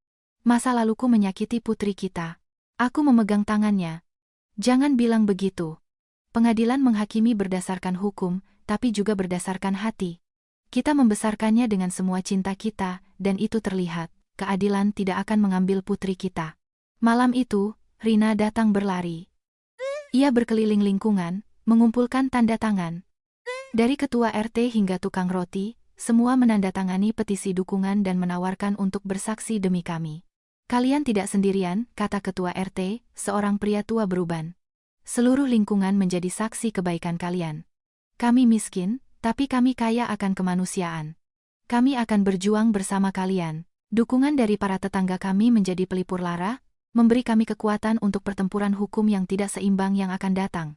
Masa laluku menyakiti putri kita. Aku memegang tangannya. Jangan bilang begitu. Pengadilan menghakimi berdasarkan hukum, tapi juga berdasarkan hati. Kita membesarkannya dengan semua cinta kita, dan itu terlihat. Keadilan tidak akan mengambil putri kita. Malam itu, Rina datang berlari. Ia berkeliling lingkungan, mengumpulkan tanda tangan. Dari ketua RT hingga tukang roti, semua menandatangani petisi dukungan dan menawarkan untuk bersaksi demi kami. Kalian tidak sendirian, kata ketua RT, seorang pria tua beruban. Seluruh lingkungan menjadi saksi kebaikan kalian. Kami miskin, tapi kami kaya akan kemanusiaan. Kami akan berjuang bersama kalian. Dukungan dari para tetangga kami menjadi pelipur lara, memberi kami kekuatan untuk pertempuran hukum yang tidak seimbang yang akan datang.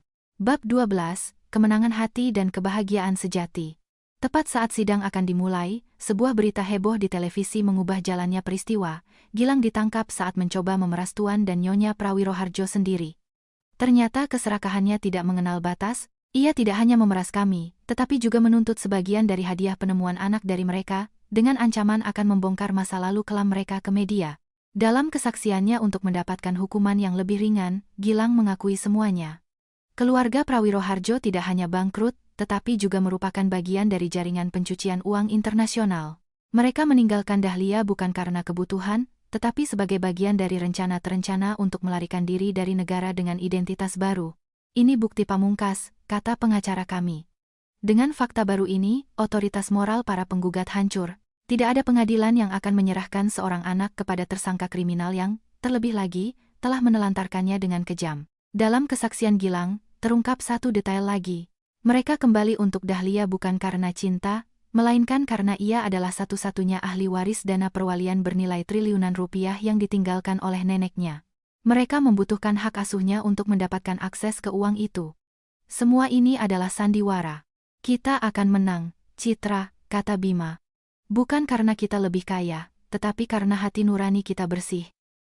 Bab 12, Kemenangan Hati dan Kebahagiaan Sejati. Tepat saat sidang akan dimulai, sebuah berita heboh di televisi mengubah jalannya peristiwa. Gilang ditangkap saat mencoba memeras Tuan dan Nyonya Prawiroharjo sendiri. Ternyata keserakahannya tidak mengenal batas, ia tidak hanya memeras kami, tetapi juga menuntut sebagian dari hadiah penemuan anak dari mereka, dengan ancaman akan membongkar masa lalu kelam mereka ke media. Dalam kesaksiannya untuk mendapatkan hukuman yang lebih ringan, Gilang mengakui semuanya. Keluarga Prawiroharjo tidak hanya bangkrut, tetapi juga merupakan bagian dari jaringan pencucian uang internasional. Mereka meninggalkan Dahlia bukan karena kebutuhan, tetapi sebagai bagian dari rencana terencana untuk melarikan diri dari negara dengan identitas baru. Ini bukti pamungkas, kata pengacara kami. Dengan fakta baru ini, otoritas moral para penggugat hancur. Tidak ada pengadilan yang akan menyerahkan seorang anak kepada tersangka kriminal yang, terlebih lagi, telah menelantarkannya dengan kejam. Dalam kesaksian Gilang, terungkap satu detail lagi. Mereka kembali untuk Dahlia bukan karena cinta, melainkan karena ia adalah satu-satunya ahli waris dana perwalian bernilai triliunan rupiah yang ditinggalkan oleh neneknya. Mereka membutuhkan hak asuhnya untuk mendapatkan akses ke uang itu. Semua ini adalah sandiwara. Kita akan menang, Citra, kata Bima. Bukan karena kita lebih kaya, tetapi karena hati nurani kita bersih.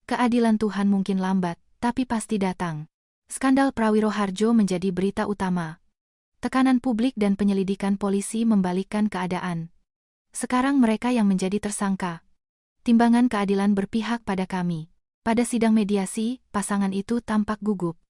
Keadilan Tuhan mungkin lambat, tapi pasti datang. Skandal Prawiroharjo menjadi berita utama. Tekanan publik dan penyelidikan polisi membalikkan keadaan. Sekarang mereka yang menjadi tersangka. Timbangan keadilan berpihak pada kami. Pada sidang mediasi, pasangan itu tampak gugup.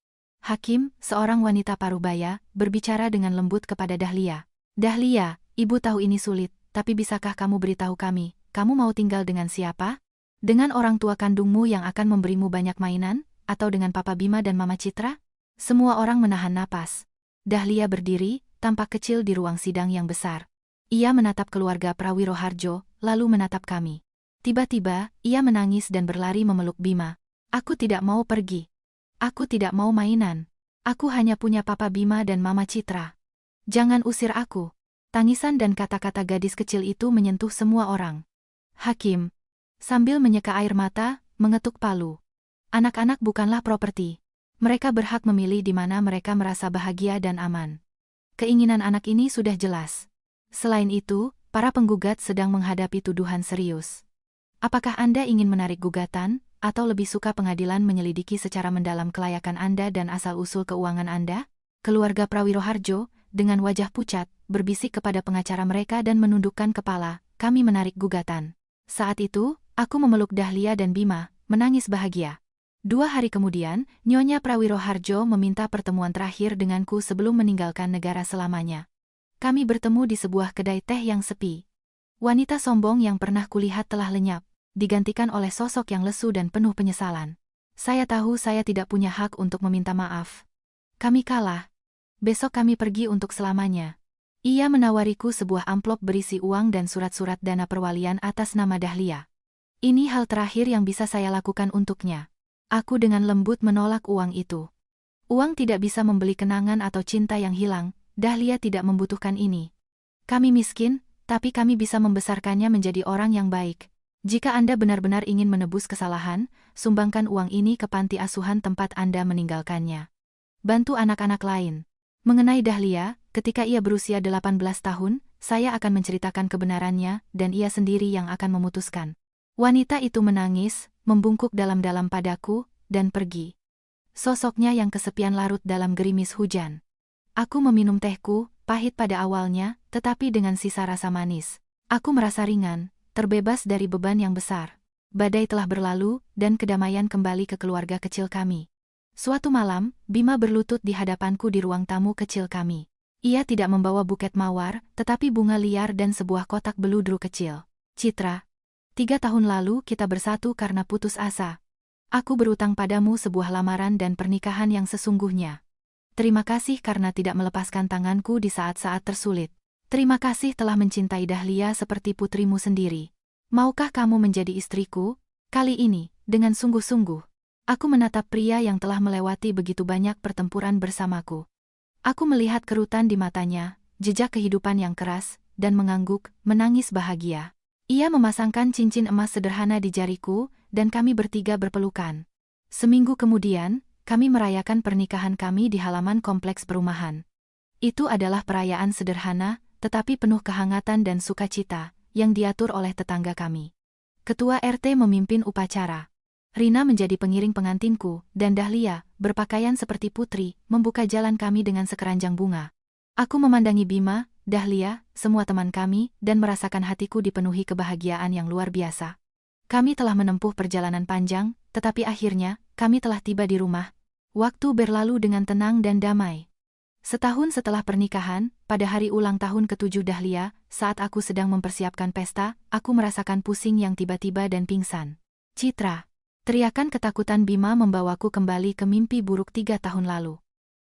Hakim, seorang wanita parubaya, berbicara dengan lembut kepada Dahlia. Dahlia, ibu tahu ini sulit, tapi bisakah kamu beritahu kami, kamu mau tinggal dengan siapa? Dengan orang tua kandungmu yang akan memberimu banyak mainan, atau dengan Papa Bima dan Mama Citra? Semua orang menahan napas. Dahlia berdiri, tampak kecil di ruang sidang yang besar. Ia menatap keluarga Prawiroharjo, lalu menatap kami. Tiba-tiba, ia menangis dan berlari memeluk Bima. Aku tidak mau pergi. Aku tidak mau mainan. Aku hanya punya Papa Bima dan Mama Citra. Jangan usir aku. Tangisan dan kata-kata gadis kecil itu menyentuh semua orang. Hakim. Sambil menyeka air mata, mengetuk palu. Anak-anak bukanlah properti. Mereka berhak memilih di mana mereka merasa bahagia dan aman. Keinginan anak ini sudah jelas. Selain itu, para penggugat sedang menghadapi tuduhan serius. Apakah Anda ingin menarik gugatan, atau lebih suka pengadilan menyelidiki secara mendalam kelayakan Anda dan asal-usul keuangan Anda? Keluarga Prawiroharjo, dengan wajah pucat, berbisik kepada pengacara mereka dan menundukkan kepala, kami menarik gugatan. Saat itu, aku memeluk Dahlia dan Bima, menangis bahagia. 2 hari kemudian, Nyonya Prawiroharjo meminta pertemuan terakhir denganku sebelum meninggalkan negara selamanya. Kami bertemu di sebuah kedai teh yang sepi. Wanita sombong yang pernah kulihat telah lenyap, digantikan oleh sosok yang lesu dan penuh penyesalan. Saya tahu saya tidak punya hak untuk meminta maaf. Kami kalah. Besok kami pergi untuk selamanya. Ia menawariku sebuah amplop berisi uang dan surat-surat dana perwalian atas nama Dahlia. Ini hal terakhir yang bisa saya lakukan untuknya. Aku dengan lembut menolak uang itu. Uang tidak bisa membeli kenangan atau cinta yang hilang, Dahlia tidak membutuhkan ini. Kami miskin, tapi kami bisa membesarkannya menjadi orang yang baik. Jika Anda benar-benar ingin menebus kesalahan, sumbangkan uang ini ke panti asuhan tempat Anda meninggalkannya. Bantu anak-anak lain. Mengenai Dahlia, ketika ia berusia 18 tahun, saya akan menceritakan kebenarannya dan ia sendiri yang akan memutuskan. Wanita itu menangis, membungkuk dalam-dalam padaku, dan pergi. Sosoknya yang kesepian larut dalam gerimis hujan. Aku meminum tehku, pahit pada awalnya, tetapi dengan sisa rasa manis. Aku merasa ringan, terbebas dari beban yang besar. Badai telah berlalu, dan kedamaian kembali ke keluarga kecil kami. Suatu malam, Bima berlutut di hadapanku di ruang tamu kecil kami. Ia tidak membawa buket mawar, tetapi bunga liar dan sebuah kotak beludru kecil. Citra. 3 tahun lalu kita bersatu karena putus asa. Aku berutang padamu sebuah lamaran dan pernikahan yang sesungguhnya. Terima kasih karena tidak melepaskan tanganku di saat-saat tersulit. Terima kasih telah mencintai Dahlia seperti putrimu sendiri. Maukah kamu menjadi istriku? Kali ini, dengan sungguh-sungguh. Aku menatap pria yang telah melewati begitu banyak pertempuran bersamaku. Aku melihat kerutan di matanya, jejak kehidupan yang keras, dan mengangguk, menangis bahagia. Ia memasangkan cincin emas sederhana di jariku, dan kami bertiga berpelukan. Seminggu kemudian, kami merayakan pernikahan kami di halaman kompleks perumahan. Itu adalah perayaan sederhana, tetapi penuh kehangatan dan sukacita, yang diatur oleh tetangga kami. Ketua RT memimpin upacara. Rina menjadi pengiring pengantinku, dan Dahlia, berpakaian seperti putri, membuka jalan kami dengan sekeranjang bunga. Aku memandangi Bima, Dahlia, semua teman kami, dan merasakan hatiku dipenuhi kebahagiaan yang luar biasa. Kami telah menempuh perjalanan panjang, tetapi akhirnya, kami telah tiba di rumah. Waktu berlalu dengan tenang dan damai. Setahun setelah pernikahan, pada hari ulang tahun ke-7 Dahlia, saat aku sedang mempersiapkan pesta, aku merasakan pusing yang tiba-tiba dan pingsan. Citra. Teriakan ketakutan Bima membawaku kembali ke mimpi buruk 3 tahun lalu.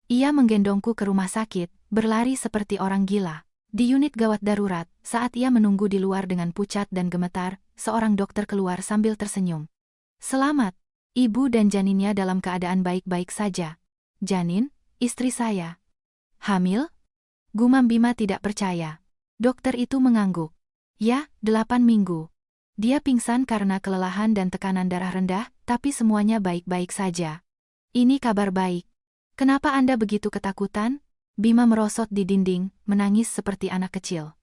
Ia menggendongku ke rumah sakit, berlari seperti orang gila. Di unit gawat darurat, saat ia menunggu di luar dengan pucat dan gemetar, seorang dokter keluar sambil tersenyum. Selamat, ibu dan janinnya dalam keadaan baik-baik saja. Janin, istri saya. Hamil? Gumam Bima tidak percaya. Dokter itu mengangguk. Ya, 8 minggu. Dia pingsan karena kelelahan dan tekanan darah rendah, tapi semuanya baik-baik saja. Ini kabar baik. Kenapa Anda begitu ketakutan? Bima merosot di dinding, menangis seperti anak kecil.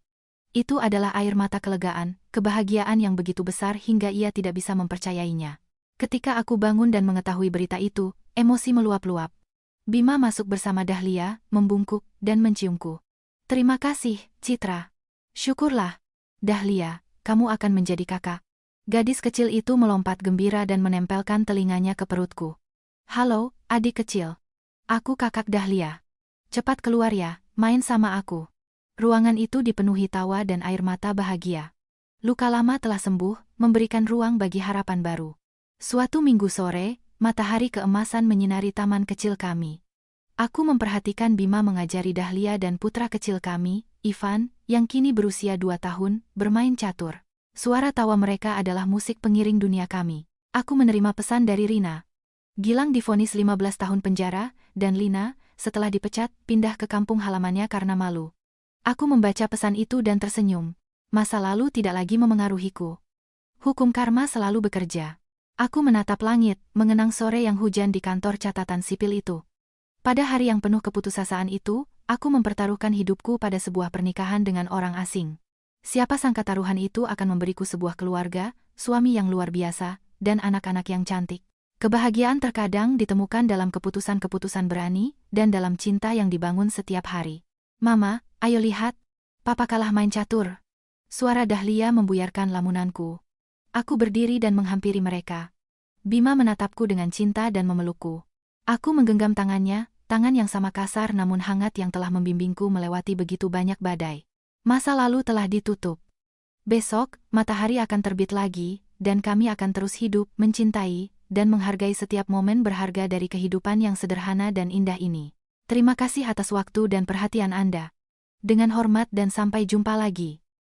Itu adalah air mata kelegaan, kebahagiaan yang begitu besar hingga ia tidak bisa mempercayainya. Ketika aku bangun dan mengetahui berita itu, emosi meluap-luap. Bima masuk bersama Dahlia, membungkuk, dan menciumku. Terima kasih, Citra. Syukurlah. Dahlia, kamu akan menjadi kakak. Gadis kecil itu melompat gembira dan menempelkan telinganya ke perutku. Halo, adik kecil. Aku kakak Dahlia. Cepat keluar ya, main sama aku. Ruangan itu dipenuhi tawa dan air mata bahagia. Luka lama telah sembuh, memberikan ruang bagi harapan baru. Suatu minggu sore, matahari keemasan menyinari taman kecil kami. Aku memperhatikan Bima mengajari Dahlia dan putra kecil kami, Ivan, yang kini berusia 2 tahun, bermain catur. Suara tawa mereka adalah musik pengiring dunia kami. Aku menerima pesan dari Rina. Gilang divonis 15 tahun penjara, dan Lina, setelah dipecat, pindah ke kampung halamannya karena malu. Aku membaca pesan itu dan tersenyum. Masa lalu tidak lagi memengaruhiku. Hukum karma selalu bekerja. Aku menatap langit, mengenang sore yang hujan di kantor catatan sipil itu. Pada hari yang penuh keputusasaan itu, aku mempertaruhkan hidupku pada sebuah pernikahan dengan orang asing. Siapa sangka taruhan itu akan memberiku sebuah keluarga, suami yang luar biasa, dan anak-anak yang cantik. Kebahagiaan terkadang ditemukan dalam keputusan-keputusan berani, dan dalam cinta yang dibangun setiap hari. Mama, ayo lihat. Papa kalah main catur. Suara Dahlia membuyarkan lamunanku. Aku berdiri dan menghampiri mereka. Bima menatapku dengan cinta dan memelukku. Aku menggenggam tangannya, tangan yang sama kasar namun hangat yang telah membimbingku melewati begitu banyak badai. Masa lalu telah ditutup. Besok, matahari akan terbit lagi, dan kami akan terus hidup, mencintai, dan menghargai setiap momen berharga dari kehidupan yang sederhana dan indah ini. Terima kasih atas waktu dan perhatian Anda. Dengan hormat dan sampai jumpa lagi.